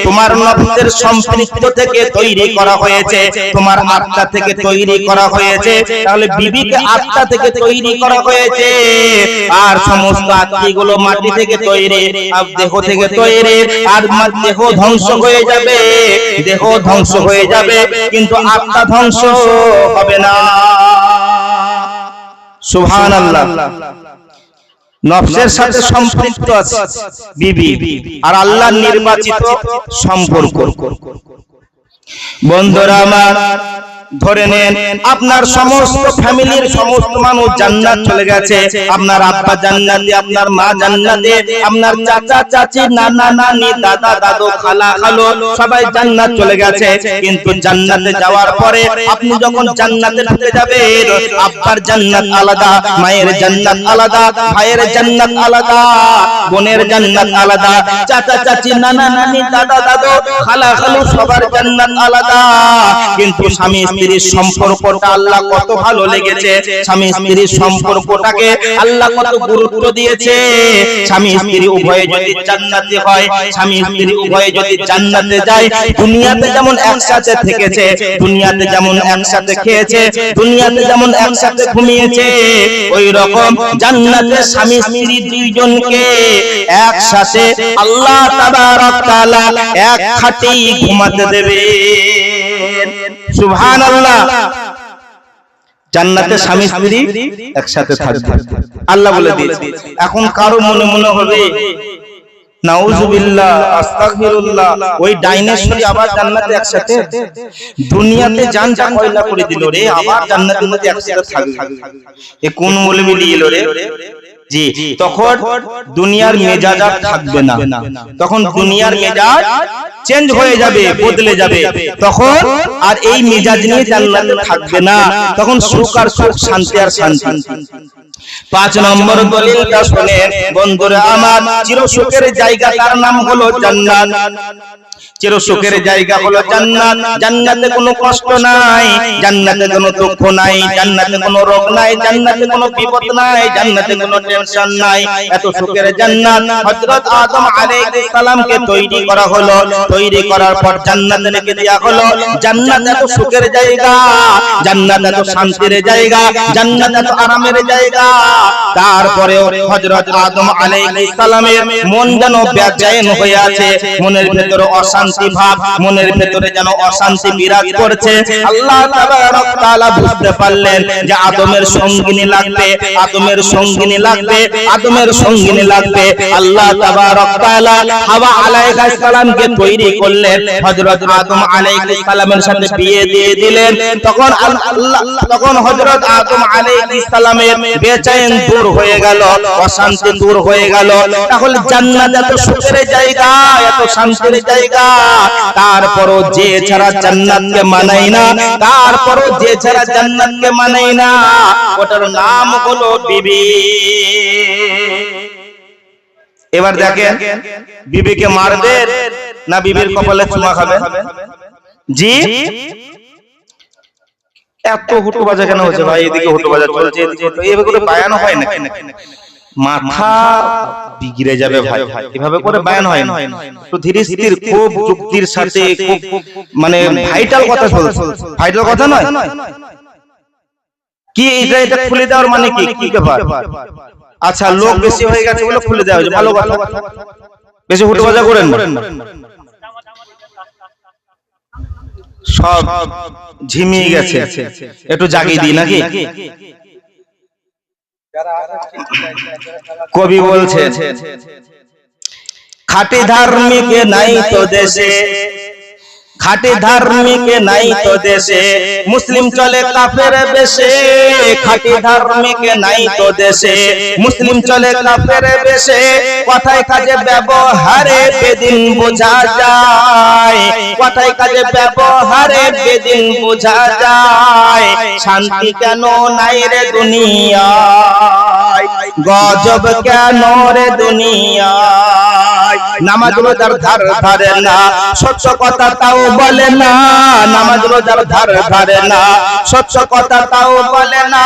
তোমার নফসের সম্পৃক্ত থেকে তৈরি করা হয়েছে, তোমার আত্মা থেকে তৈরি করা হয়েছে। তাহলে বিবিকে আত্মা থেকে তৈরি করা হয়েছে। আর সমস্ত আত্মীয়গুলো মাটি থেকে তৈরি, আর দেহ থেকে তৈরি। আর দেহ ধ্বংস হয়ে যাবে, দেহ ধ্বংস হয়ে যাবে, কিন্তু আত্মা ধ্বংস হবে না। সুবহানাল্লাহ। নফসের সাথে সম্পৃক্ত আছে বিবি, আর আল্লাহর নির্বাচিত সম্পর্ক। বন্ধুরা আমার, ধরে নেন আপনার সমস্ত ফ্যামিলির সমস্ত মানুষ জান্নাত চলে গেছে, আপনার আব্বা জান্নাতে, আপনার মা জান্নাতে, আপনার চাচা চাচি, নানা নানি, দাদা দাদু, খালা খালু সবাই জান্নাত চলে গেছে। কিন্তু জান্নাতে যাওয়ার পরে আপনি যখন জান্নাতে ঢুকে যাবেন, আব্বার জান্নাত আলাদা, মায়ের জান্নাত আলাদা, ভাইয়ের জান্নাত আলাদা, বোনের জান্নাত আলাদা, চাচা চাচি, নানা নানি, দাদা দাদু, খালা খালু সবার জান্নাত আলাদা। কিন্তু স্বামী স্ত্রীর সম্পর্কটা আল্লাহ কত ভালো লেগেছে, স্বামী স্ত্রীর সম্পর্কটাকে আল্লাহ কত গুরুত্ব দিয়েছে। স্বামী স্ত্রী উভয়ে যদি জান্নাতি হয়, স্বামী স্ত্রী উভয়ে যদি জান্নাতে যায়, দুনিয়াতে যেমন একসাথে থেকেছে, দুনিয়াতে যেমন একসাথে খেয়েছে, দুনিয়াতে যেমন একসাথে ঘুমিয়েছে, ওই রকম জান্নাতে স্বামী স্ত্রী দুইজনকে একসাথে আল্লাহ তাবারক তাআলা এক খাটেই ঘুমাতে দেবে। সুবহানাল্লাহ। জান্নাতে স্বামী স্ত্রী একসাথে থাকবে আল্লাহ বলে দিয়েছে। এখন কারো মনে মনে হবে নাউজুবিল্লাহ, আস্তাগফিরুল্লাহ, ওই ডাইনোসর আবার জান্নাতে একসাথে, দুনিয়াতে জান যা কয়লা করে দিল রে, আবার জান্নাতের মধ্যে একসাথে থাকবে, এ কোন মৌলবি এলো রে? জি, তখন দুনিয়ার মেজাজ আর থাকবে না, তখন দুনিয়ার মেজাজ চেঞ্জ হয়ে যাবে, বদলে যাবে, তখন আর এই মেজাজ নিয়ে জান্নাতে থাকবে না, তখন সুখ আর সুখ, শান্তি আর শান্তি। 5 নম্বর দলিলটা শুনেন বন্ধুরা আমার, চিরসুখের জায়গা তার নাম হলো জান্নাত। চিরসুখের জায়গা হলো জান্নাত। জান্নাতে কোনো কষ্ট নাই, জান্নাতে কোনো দুঃখ নাই, জান্নাতে কোনো রোগ নাই, জান্নাতে কোনো বিপদ নাই, জান্নাতে কোনো টেনশন নাই। এত সুখের জান্নাত হযরত আদম আলাইহিস সালামকে তৈরি করা হলো, তৈরি করার পর জান্নাতে রেখে দেয়া হলো। জান্নাত এত সুখের জায়গা, জান্নাত এত শান্তির জায়গা, জান্নাত এত আরামের জায়গা, তারপরেও হযরত আদম আলাইহিস সালামের মন যেন বেচैन হয়ে আছে, মনের ভিতরে অশান্তি ভাব, মনের ভিতরে যেন অশান্তি বিরাজ করছে। আল্লাহ তাবারক তাআলা বুঝতে পারলেন যে আদমের সঙ্গিনী লাগবে, আদমের সঙ্গিনী লাগবে, আদমের সঙ্গিনী লাগবে। আল্লাহ তাবারক তাআলা হাওয়া আলাইহিস সালামকে তৈরি করলেন, হযরত আদম আলাইহিস সালামের সাথে বিয়ে দিয়ে দিলেন। তখন আল্লাহ, তখন হযরত আদম আলাইহিস সালামের বেচैन দূর হয়ে গেল, অশান্তি দূর হয়ে গেল। তাহলে জান্নাত এত সুখের জায়গা, এত শান্তির জায়গা, তারপরও যে ছাড়া জান্নাতকে মানায় না, তারপরও যে ছাড়া জান্নাতকে মানায় না, ওটার নাম হলো বিবি। এবার দেখেন, বিবিকে মারবেন না বিবির কপালে চুমা খাবেন? জি, এত হুটু বাজা কেন হচ্ছে ভাই? এদিকে হুটু বাজা চলছে, এভাবে করে বায়ান হয় না, মাথা বিগড়ে যাবে ভাই, এভাবে করে বায়ান হয় না। তো ধীরে ধীরে খুব যুক্তির সাথে, খুব মানে ভাইটাল কথা বলছে, ভাইটাল কথা নয় কি এটা? এটা খুলে দেওয়ার মানে কি? কি ব্যাপার? আচ্ছা, লোক বেশি হয়ে গেছে বলে খুলে দেওয়া হয়েছে, ভালো কথা, বেশি হুটু বাজা করেন না। সব ঝিমিয়ে গেছে, একটু জাগিয়ে দিই নাকি? কবি বলছে, খাঁটি ধার্মিক নাই তো দেশে, খাঁটি ধার্মিক নাই তো দেশে, মুসলিম চলে কাফের বেশে। খাঁটি ধার্মিক নাই তো দেশে, মুসলিম চলে কাফের বেশে। কথায় কাজে ব্যবহারে বেদিন বোঝা যায়, কথায় কাজে ব্যবহারে বেদিন বোঝা যায়। শান্তি কেন নাই রে দুনিয়ায়, গজব কেন রে দুনিয়ায়। নামাজ রোজার ধার ধারে না, সত্য কথা তাও বলে না। নামাজ রোজার ধার ধারে না, সত্য কথা তাও বলে না।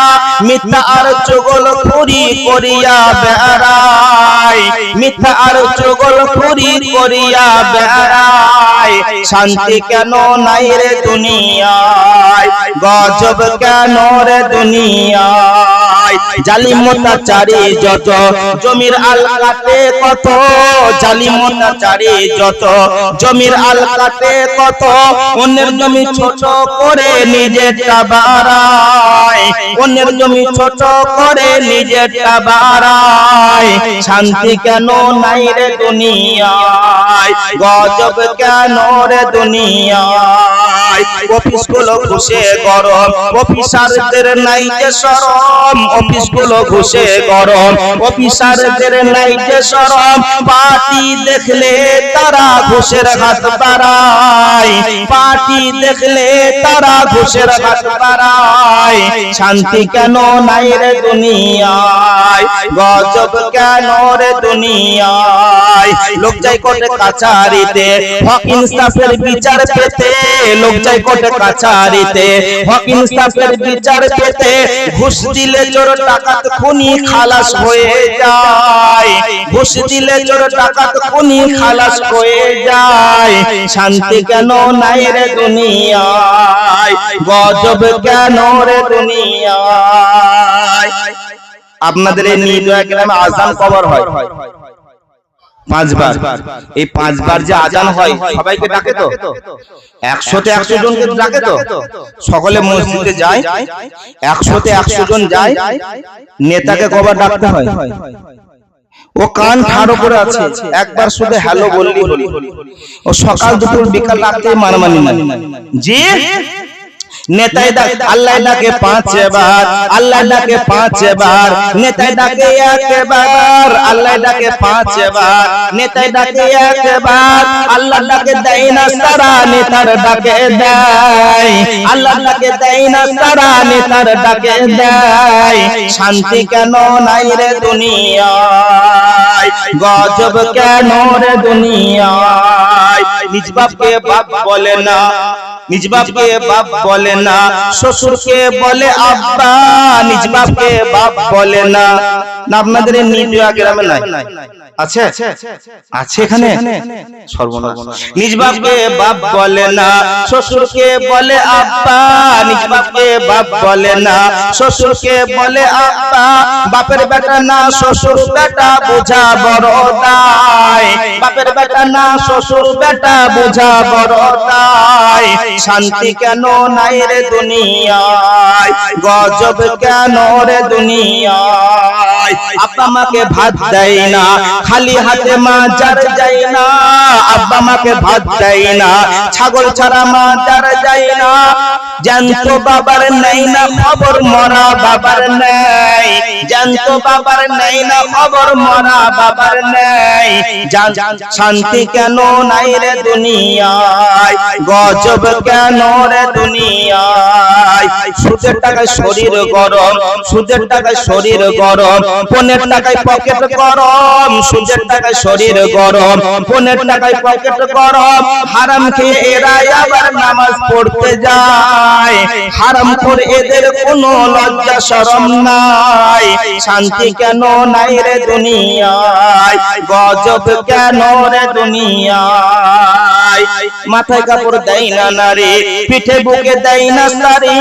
মিথ্যা আর চুগলখড়ি করিয়া বেড়ায়, মিথ্যা আর চুগলখড়ি করিয়া বেড়ায়। শান্তি কেন নাই রে দুনিয়ায়, গজব কেন রে দুনিয়ায়। জালিম অত্যাচারী যত, জমির আল কাটে কত। জালিম অত্যাচারী যত, জমির আল কাটে কত। অন্যের জমি ছোট করে নিজেরটা বাড়ায়, অন্যের জমি ছোট করে নিজেরটা বাড়ায়। শান্তি কেন নাই রে দুনিয়ায়, গজব কেন রে দুনিয়ায়। অফিসগুলো ঘুষে গরম, অফিসারদের নাই যে শরম, অফিসগুলো ঘুষে গরম, অফিসারদের নাই যে শরম, পার্টি দেখলে তারা ঘুষের হাত বাড়ায়, পার্টি দেখলে তারা ঘুষের হাত বাড়ায়। শান্তি কেন নাই রে দুনিয়ায়, গজব কেন রে দুনিয়ায়। লোক যাই কোর্টে কাচারিতে হক ইনসাফের বিচার পেতে, লোক যাই কোর্টে কাচারিতে হক ইনসাফের বিচার পেতে, ঘুষ দিলে চোর ডাকাত খুনি খালাস হয়ে যায়, ঘুষ দিলে চোর ডাকাত খুনি খালাস হয়ে যায়। শান্তি কেন নাই রে দুনিয়ায়, গজব কেন রে দুনিয়ায়। আপনাদের এই নির্দয় গ্রামে আজান কবার হয়? 5 বার। এই 5 বার যে আজান হয় সবাইকে ডাকে তো? 100তে 100 জনকে ডাকে তো? সকলে মসজিদে যায়, 100তে 100 জন যায়। নেতাকে কবার ডাকতে হয়? ও কান ঠাড়ো করে আছে, একবার শুধু হ্যালো বললি হলো। ও সকাল দুপুর বিকাল রাতে মানামানি না। জি নেতাই ডাকে, আল্লাহ ডাকে 5 বার, আল্লাহ ডাকে 5 বার, নেতাই ডাকে 1 বার, আল্লাহ ডাকে 5 বার, নেতাই ডাকে 1 বার, আল্লাহ ডাকে দেয় না সারা, নেতার ডাকে দেয়, আল্লাহ ডাকে দেয় না সারা, নেতার ডাকে দেয়। শান্তি কেন নাই রে দুনিয়ায়, গজব কেন রে দুনিয়ায়। নিজ বাপকে বাপ বলে না, নিজ বাপকে বাপ বলে না, শ্বশুরকে বলে আব্বা, নিজ বাপকে বাপ বলে না। না আপনাদের এই নির্দয়া গ্রামে নাই? আছে আছে এখানে? সর্বনাশ। নিজ বাপকে বাপ বলে না, শ্বশুরকে বলে আব্বা, নিজ বাপকে বাপ বলে না, শ্বশুরকে বলে আব্বা। বাপের বেটা না শ্বশুর বেটা বোঝা বড় দায়, বাপের বেটা না শ্বশুর বেটা বোঝা বড় দায়। শান্তি কেন নাই রে দুনিয়ায়, গজব কেন রে দুনিয়ায়। আব্বা মাকে ভাত দেয় না, খালি হাতে মাজার যায় না, আব্বা মাকে ভাত দেয় না, ছাগল ছাড়া মাজার যায় না। জানত বাবার নেই না খবর, মরা বাবার নেই, জানত বাবার নেই না খবর, মরা বাবার নেই। শান্তি কেন নাই রে দুনিয়ায়, গজব কেন রে দুনিয়ায়। সুদের টাকায় শরীর গরম, সুদের টাকায় শরীর গরম, পনের টাকায় পকেট গরম, সুদের টাকায় শরীর গরম, পনের টাকায় পকেট গরম। হারাম খেয়ে এরা আবার নামাজ পড়তে যায়, হারাম করে এদের কোনো লজ্জা শরম নাই। শান্তি কেন নাই রে দুনিয়ায়, গজব কেন রে দুনিয়ায়। মাথায় কাপড় দেয় না নারী, পিঠে বুকে দেয় না সারি,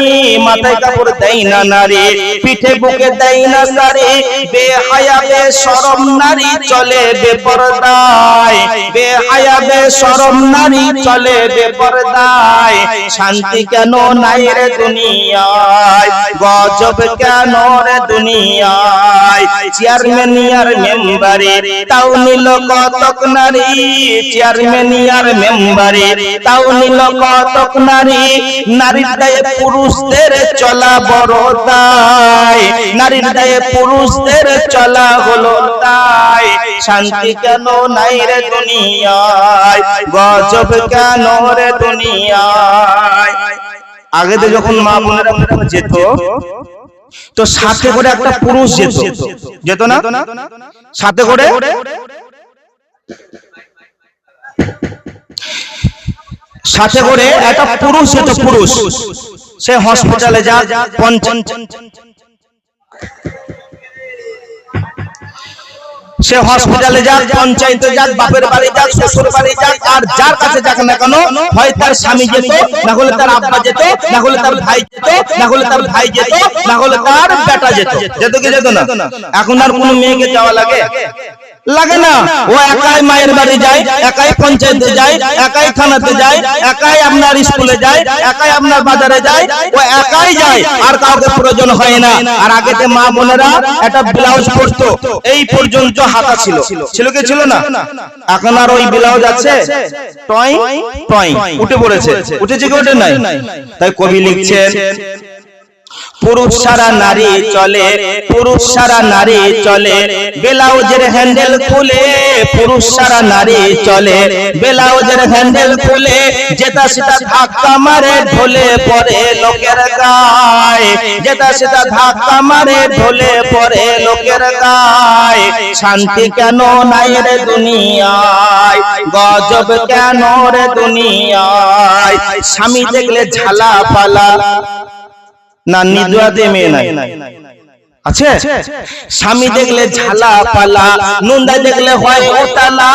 মাথায় কাপড় দেয় না নারী, পিঠে বুকে দেয় না সারি। বেহায়া বেশরম নারী চলে বেপরদায়, বেহায়া বেশরম নারী চলে বেপরদায়। শান্তি কেন নাই রে দুনিয়ায়, গজব কেন রে দুনিয়ায়। চেয়ারম্যান আর মেম্বারে তাও নিল কতক নারী, চেয়ারম্যান আর মেম্বারে তাও নিল কতক নারী। নারীর দায়ে পুরুষদের চলা বড় দায়, নারীর দায়ে পুরুষদের চলা হলো তাই। শান্তি কেন নাই রে দুনিয়ায়, গজব কেন রে দুনিয়ায়। আগে তো যখন মা বোনেরা যেত তো সাথে করে একটা পুরুষ যেত, যেত না? সাথে করে সাথে করে একটা পুরুষ যেত, পুরুষ। সে হসপিটালে যা, সে হসপিটালে যাক, পঞ্চায়েতে যাক, বাপের বাড়ি যাক, শ্বশুর বাড়ি যাক, আর যার কাছে যাক না কেন, হয় তার স্বামী যেত, না হলে তার আব্বা যেত, না হলে তার ভাই যেত, না হলে তার ভাই যেত, না হলে তার বেটা যেত। যেত কি যেত না? এখন আর কোনো মেয়েকে যাওয়া লাগে? লাগে না। ও একাই মায়ের বাড়ি যায়, একাই পঞ্চায়েতে যায়, একাই থানাতে যায়, একাই আপনার স্কুলে যায়, একাই আপনার বাজারে যায়, ও একাই যায়, আর কাউকে প্রয়োজন হয় না। আর আগেতে মা বোনেরা একটা ব্লাউজ পরতো, এই পর্যন্ত হাতা ছিল, ছিল কি ছিল না? এখন আর ওই ব্লাউজ আছে টয় টয় উঠে পড়েছে, উঠেছে কি ওঠে নাই? তাই কবি লিখছেন, পুরুষ সারা নারী চলে, পুরুষ সারা নারী চলে, ব্লাউজের হ্যান্ডেল খুলে, পুরুষ সারা নারী চলে, ব্লাউজের হ্যান্ডেল খুলে, যেটা সেটা ধাক্কা মারে ঢলে পড়ে লোকের গায়ে, যেটা সেটা ধাক্কা মারে ঢলে পড়ে লোকের গায়ে। শান্তি কেন নাই রে দুনিয়ায়, গজব কেন রে দুনিয়ায়, স্বামী দেখলে ঝালা পালা না, নিদুয়াতে মেয়ে নাই আছে, স্বামী দেখলে ঝালা পালা, নুন্দা দেখলে হয় ওতালা,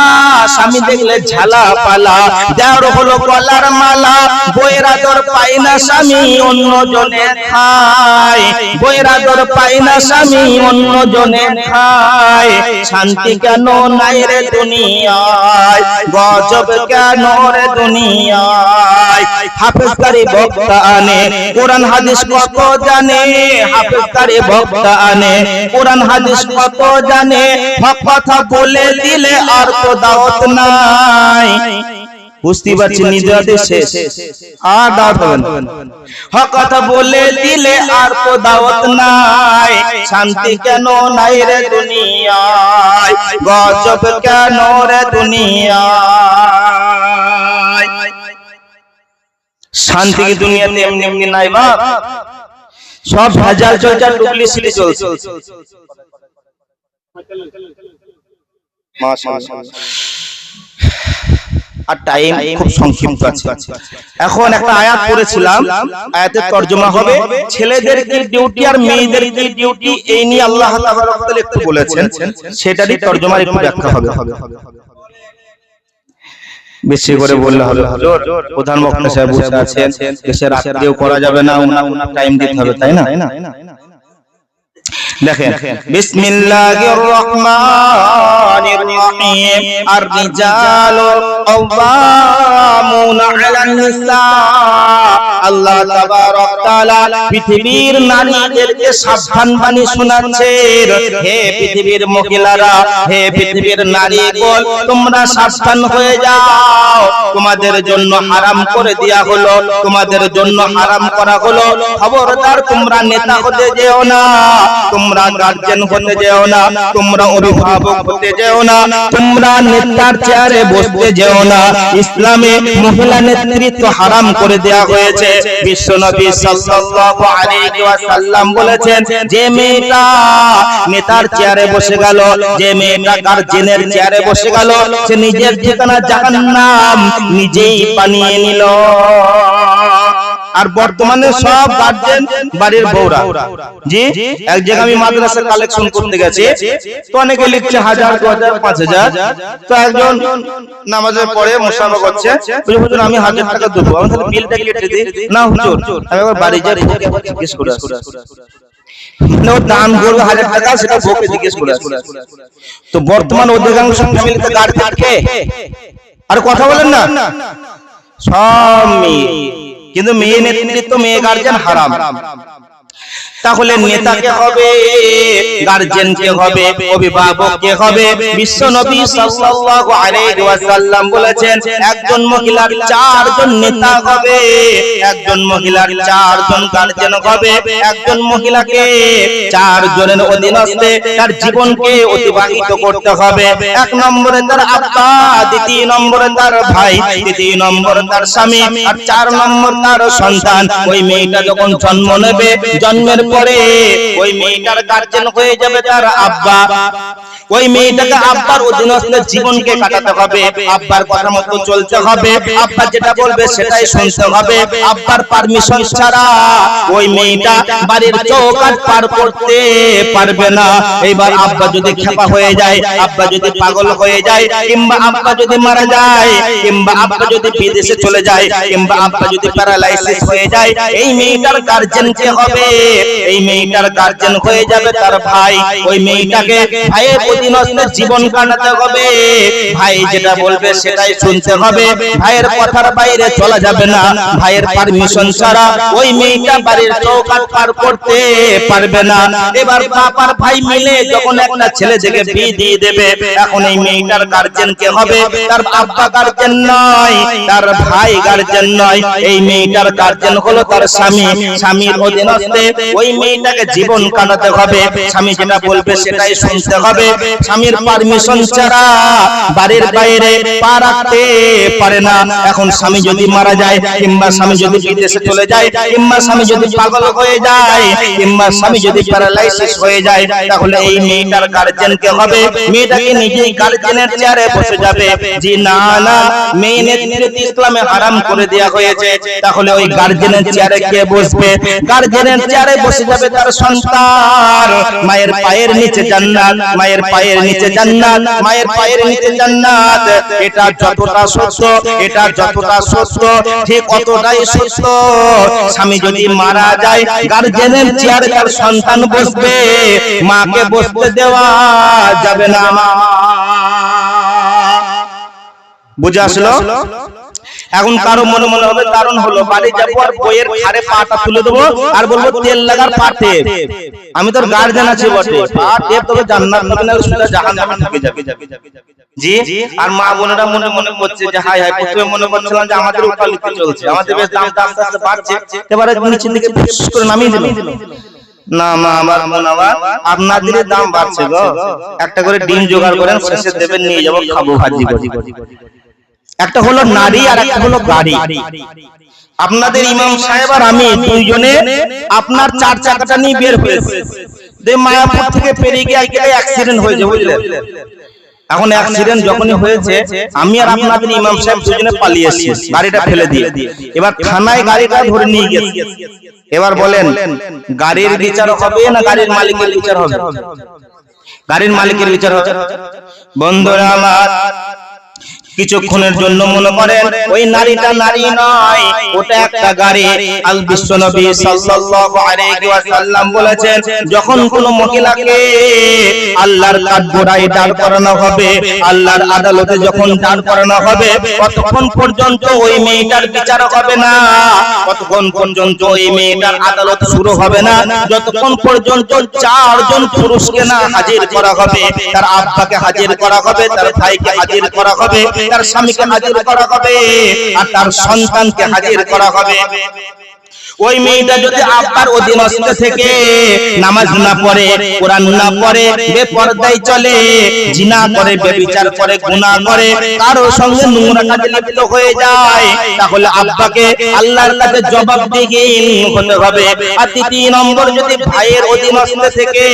স্বামী দেখলে ঝালা পালা, দেওর হলো গলার মালা, বইয়ের আদর পায় না স্বামী অন্য জনে খায়, বইয়ের আদর পায় না স্বামী অন্য জনে খায়। শান্তি কেন নাই রে দুনিয়ায়, গজব কেন রে দুনিয়ায়। হাফেজকারী বক্তা আনে, কোরআন হাদিস কত জানে, হাফেজকারী বক্তা আনে, কোরআন হাদিস কত জানে, হক কথা বলে দিলে আর তো দাওয়াত নাই। বুঝতে পারছি নিজাতে শেষ, আর দাওয়াত হবে না। হক কথা বলে দিলে আর তো দাওয়াত নাই। শান্তি কেন নাই রে দুনিয়ায়, গজব কেন রে দুনিয়ায়। শান্তি কি দুনিয়াতে এমনি এমনি নাই বাপ, সব ভেজাল চলছে, টুকলি সিলি চলছে। আর টাইম খুব সংক্ষিপ্ত আছে। এখন একটা আয়াত পড়েছিলাম, আয়াতের তরজমা হবে ছেলেদের কি ডিউটি আর মেয়েদের কি ডিউটি, এই নিয়ে আল্লাহ তাআলা একটু বলেছেন, সেটারই তরজমার একটু ব্যাখ্যা হবে। বেশি করে বললে হবে, হুজুর প্রধান বক্তা সাহেব বসে আছেন, দেশে রাত্রেও করা যাবে না, ওনার টাইম দিতে হবে, তাই না? দেখেন, বিসমিল্লাহির রহমানির রহিম, আর রিজালু কাওয়ামুনা আলান নিসা। আল্লাহ তাবারক তাআলা পৃথিবীর নারীদেরকে সাবধান বাণী শোনাচ্ছেন, হে পৃথিবীর মহিলারা, হে পৃথিবীর নারীগণ, তোমরা সাবধান হয়ে যাও। তোমাদের জন্য হারাম করে দেয়া হলো, তোমাদের জন্য হারাম করা হলো, খবরদার তোমরা নেতা হতে যেও না, তোমরা গার্জিয়ান হতে যেও না, তোমরা অভিভাবক হতে যেও না, তোমরা নেতার চেয়ারে বসতে যেও না। ইসলামে মহিলা নেতৃত্ব হারাম করে দেয়া হয়েছে। বিশ্বনবী সাল্লাল্লাহু আলাইহি ওয়াসাল্লাম বলেছেন, যে মেয়েটা নেতার চেয়ারে বসে গেল, যে মেয়েটা গার্জিয়ানের চেয়ারে বসে গেল, সে নিজের ঠিকানা জাহান্নাম নিজেই বানিয়ে নিল। আর বর্তমানে সব গার্জিয়ান বাড়ির বউরা, জি এক জায়গায় আমি মাদ্রাসা কালেকশন করতে গেছি, তো অনেকে লিখছে 1000, 2000, 5000। তো একজন নামাজের পরে মুসাফা করছে, হুজুর আমি 1000 টাকা দেবো, আমি তাহলে বিলটা কেটে দিই না হুজুর, আমি একবার বাড়ি যাই জিজ্ঞেস করে আসি, দান করবে 1000 টাকা, সেটা বউকে জিজ্ঞেস করে আসি। তো বর্তমান অধিকাংশ ফ্যামিলিতে গার্জিয়ান কে? আর কথা বলেন না, সব মেয়ে, কিন্তু মেয়ে নেতৃত্ব, মেয়ে গার্জিয়ান হারাম। তাহলে নেতাকে হবে, গার্জিয়ানকে হবে, অভিভাবককে হবে। বিশ্বনবী সাল্লাল্লাহু আলাইহি ওয়াসাল্লাম বলেছেন, একজন মহিলার 4 জন নেতা হবে, একজন মহিলার 4 জন গার্জিয়ান হবে। একজন মহিলাকে 4 জনের অধীনস্থে তার জীবনকে অতিবাহিত করতে হবে। 1 নম্বরে তার আব্বা, 2 নম্বরে তার ভাই, 3 নম্বরে তার স্বামী, আর 4 নম্বর তার সন্তান। ওই মেয়েটা যখন জন্ম নেবে, জন্মের পরে ওই মেয়েটার গার্জিয়ান হয়ে যাবে তার আব্বা। ওই মেয়েটাকে আব্বার অধীনস্থে জীবনকে কাটাতে হবে, আব্বার কথা মতো চলতে হবে, আব্বা যেটা বলবে সেটাই শুনতে হবে। আব্বার পারমিশন ছাড়া ওই মেয়েটা বাড়ির চৌকাঠ পার করতে পারবে না। এইবার আব্বা যদি খেপা হয়ে যায়, আব্বা যদি পাগল হয়ে যায়, কিংবা আব্বা যদি মারা যায়, কিংবা আব্বা যদি বিদেশে চলে যায়, কিংবা আব্বা যদি প্যারালাইসিস হয়ে যায়, এই মেয়েটার গার্জিয়ান কে হবে? এই মেয়েটার গার্জেন হয়ে যাবে তার ভাই। ওই মেয়েটাকে ভাইয়ের অধীনস্থে জীবন কাটাতে হবে। ভাই যেটা বলবে সেটাই শুনতে হবে, ভাইয়ের কথার বাইরে চলা যাবে না। ভাইয়ের পারমিশন ছাড়া ওই মেয়েটা বাড়ির চৌকাঠ পার করতে পারবে না। এবার বাপ আর ভাই মিলে যখন একটা ছেলে থেকে বিয়ে দিয়ে দেবে, এখন এই মেয়েটার গার্জেন কে হবে? তার আব্বা গার্জেন নয়, তার ভাই গার্জেন নয়, এই মেয়েটার গার্জেন হলো তার স্বামী। স্বামীর অধীনস্থে ওই মেয়েটাকে জীবন কাটাতে হবে। স্বামী যেটা বলবে সেটাই শুনতে হবে। স্বামীর পারমিশন ছাড়া বাড়ির বাইরে পা রাখতে পারে না। এখন স্বামী যদি মারা যায়, কিংবা স্বামী যদি বিদেশে চলে যায়, কিংবা স্বামী যদি পাগল হয়ে যায়, কিংবা স্বামী যদি প্যারালাইসিস হয়ে যায়, তাহলে এই মেয়েটার গার্জেন কে হবে? মেয়েটাকে নিজেই গার্জেনের চেয়ারে বসে যাবে। জি না না, মেয়ে নেতৃত্ব ইসলামে হারাম করে দেওয়া হয়েছে। তাহলে ওই গার্জেনের চেয়ারে কে বসবে? গার্জেনের চেয়ারে বসে যাবে তার সন্তান। মায়ের পায়ের নিচে জান্নাত, মায়ের পায়ের নিচে জান্নাত, মায়ের পায়ের নিচে জান্নাত। এটা যতটা সত্য, এটা যতটা সত্য ঠিক অতটাই সত্য। স্বামী যদি মারা যায়, গার্জেনের চেয়ারে তার সন্তান বসবে, মাকে বসতে দেওয়া যাবে না। বুঝে আসলো? এখন কারো মনে মনে হবে কারণ হলো বাড়ি যাবো আর বইয়ের ঘাড়ে পাটা তুলে দেবো আর বলবো তেল লাগার পাটে। আমি তোর গার্জেন আছি বটে, পাটে তবে জান্নাত পাবে না, সোজা জাহান্নামে ঢুকে যাবে। জি, আর মা বোনেরা মনে মনে করছে যে হাই হাই, প্রথমে মনে করছিলাম যে আমাদের উকালিতে চলছে, আমাদের বেশ দামটা আস্তে আস্তে বাড়ছে, এবারে নিচের দিকে ফুস করে নামিয়ে দিল। না মা, আমার মন আবার আপনাদের দাম বাড়ছে গো। একটা করে ডিম জোগাড় করেন, শেষে দেবেন, নিয়ে যাবো, খাবো ভাজি ভাজি। একটা হলো নারী আর একটা হলো গাড়ি। আপনাদের ইমাম সাহেব আর আমি দুইজনে আপনার চার চাকাটা নিয়ে বের হয়েছে, মায়াপুর থেকে পেরিয়ে গিয়ে অ্যাক্সিডেন্ট হয়েছে, বুঝলেন? এখন অ্যাক্সিডেন্ট যখনই হয়েছে, আমি আর আপনাদের ইমাম সাহেব দুজনে পালিয়ে এসেছি গাড়িটা ফেলে দিয়ে। এবার থানায় গাড়িটা ধরে নিয়ে গেছে। এবার বলেন, গাড়ির বিচার হবে না গাড়ির মালিকের বিচার হবে? গাড়ির মালিকের বিচার হবে। বন্ধুরা আমার, কিছুক্ষণের জন্য মনে করেন ওই নারীটা নারী নয়, ওটা একটা গাড়ি। আল বিশ্বনবী সাল্লাল্লাহু আলাইহি ওয়াসাল্লাম বলেছেন, যখন কোন মহিলাকে আল্লাহর কাঠগড়ায় দাঁড় করানো হবে, আল্লাহর আদালতে যখন দাঁড় করানো হবে, ততক্ষণ পর্যন্ত ওই মেয়েটার বিচার হবে না, ততক্ষণ পর্যন্ত ওই মেয়েটার আদালত শুরু হবে না, যতক্ষণ পর্যন্ত চারজন পুরুষকে না হাজির করা হবে। তার আব্বাকে হাজির করা হবে, তার ভাইকে হাজির করা হবে, তার স্বামীকে হাজির করা হবে, আর তার সন্তানকে হাজির করা হবে। ওই মেয়েটা যদি আব্বার অধীনস্থ থেকে নামাজ না পড়ে, কোরআন না পড়ে, বেপরদায় চলে, জিনা করে, ব্যভিচার করে, গুনাহ করে, কারোর সঙ্গে নোংরা কাজে লিপ্ত হয়ে যায়, তাহলে আব্বাকে আল্লাহর কাছে জবাবদিহি হতে হবে। আর তৃতীয় নম্বর, যদি ভাইয়ের অধীনস্থ থেকে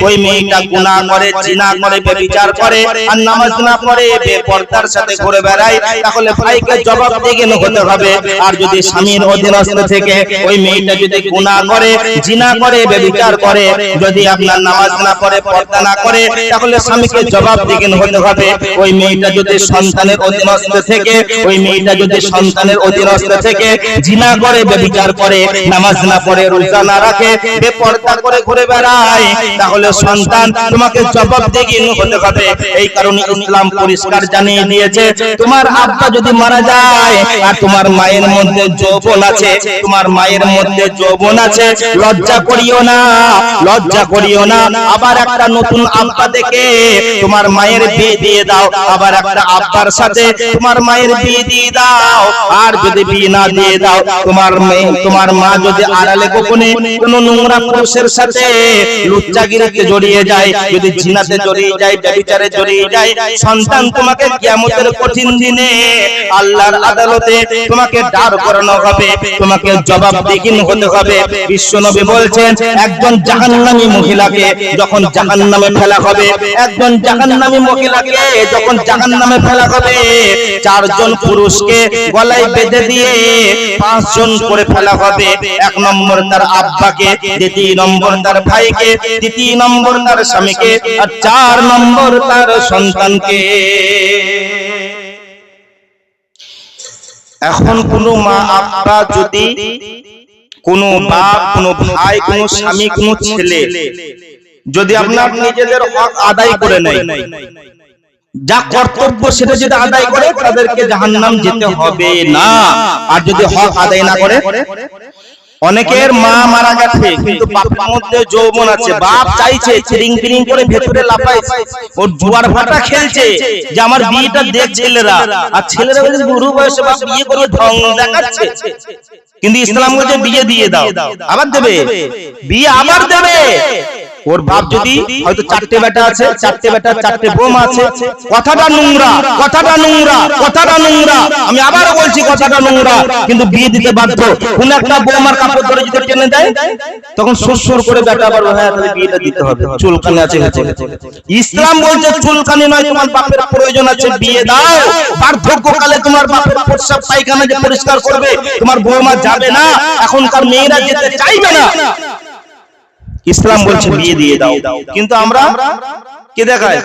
ওই মেয়েটা গুনাহ করে, জিনা করে, ব্যভিচার করে, আর নামাজ না পড়ে, বেপরদার সাথে ঘুরে বেড়ায়, তাহলে ভাইকে জবাবদিহি হতে হবে। আর যদি স্বামীর অধীনস্থ থেকে ওই মেয়েটা যদি গুনাহ করে, জিনা করে, ব্যভিচার করে, যদি আপনার নামাজ না পড়ে, পর্দা না করে, তাহলে স্বামীকে জবাবদিহি হতে হবে। ওই মেয়েটা যদি সন্তানের অধীনস্থ থেকে, ওই মেয়েটা যদি সন্তানের অধীনস্থ থেকে জিনা করে, ব্যভিচার করে, নামাজ না পড়ে, রোজা না রাখে, বেপর্দা করে ঘুরে বেড়ায়, তাহলে সন্তান তোমাকে জবাবদিহি হতে হবে। এই কারণে ইসলাম পরিষ্কার জানিয়ে দিয়েছে, তোমার আব্বা যদি মারা যায় আর তোমার মায়ের মধ্যে যৌবন আছে, তোমার মায়ের মধ্যে যৌবন আছে, লজ্জা করিও না, লজ্জা করিও না। আবার একটা নতুন আব্বা দেখে তোমার মায়ের বিয়ে দিয়ে দাও, আবার একটা আব্বার সাথে তোমার মায়ের বিয়ে দিয়ে দাও। আর যদি বিয়ে না দিয়ে দাও, তোমার মা যদি আড়ালে গোপনে কোন নোংরা পুরুষের সাথে লুচ্চাগিরিতে জড়িয়ে যায়, যদি জিনাতে জড়িয়ে যায়, ব্যভিচারে জড়িয়ে যায়, সন্তান তোমাকে কিয়ামতের কঠিন দিনে আল্লাহর আদালতে তোমাকে দাঁড় করানো হবে, তোমাকে জবাবদিহি হতে হবে। বিশ্বনবী বলছেন, একজন জাহান্নামী মহিলাকে যখন জাহান্নামে ফেলা হবে, একজন জাহান্নামী মহিলাকে যখন জাহান্নামে ফেলা হবে, চারজন পুরুষকে গলায় বেঁধে দিয়ে পাঁচজন করে ফেলা হবে। এক নম্বর তার আব্বাকে, দ্বিতীয় নম্বর তার ভাইকে, তৃতীয় নম্বর তার স্বামীকে, আর চার নম্বর তার সন্তানকে। এখন কোন মা আব্বা যদি কোন বাপ, কোন ভাই, কোন স্বামী, কোন ছেলে যদি আপনার নিজেদের হক আদায় করে নেয়, যা কর্তব্য সেটা যদি আদায় করে, তাদেরকে জাহান্নাম যেতে হবে না। আর যদি হক আদায় না করে, অনেকের মা মারা গেছে কিন্তু বাপের মধ্যে যৌবন আছে, বাপ চাইছে চিরিং পিরিং করে ভেতরে লাফাইছে, ও জুয়ার ভাটা খেলছে যে আমার বিয়েটা দেখ ছেলেরা, আর ছেলেরা বলে বুড়ো বয়সে বাপ বিয়ে করে ঢং দেখাচ্ছে। কিন্তু ইসলাম বলছে বিয়ে দিয়ে দাও, আবার দেবে, বিয়ে আবার দেবে। ওর বাপ যদি হয়তো 4টে বেটা আছে, 4টে বেটা 4টে বৌমা আছে, কথাটা নোংরা, কথাটা নোংরা, কথাটা নোংরা, আমি আবারও বলছি কথাটা নোংরা, কিন্তু বিয়ে দিতে বাধ্য। কোন একটা বৌমার কাপড় ধরে যদি টেনে দেয়, তখন সুরসুর করে বেটা আবার হ্যাঁ তাহলে বিয়েটা দিতে হবে, চুলকানি আছে হচ্ছে। ইসলাম বলছে চুলকানি নয়, তোমার বাপের প্রয়োজন আছে, বিয়ে দাও। বার্ধক্যকালে তোমার বাপের প্রস্রাব পায়খানা যে পরিষ্কার করবে, তোমার বৌমা যাবে না, এখনকার মেয়েরা যেতে চাইবে না। ইসলাম বলছে বিয়ে দিয়ে দাও। কিন্তু আমরা কে দেখায়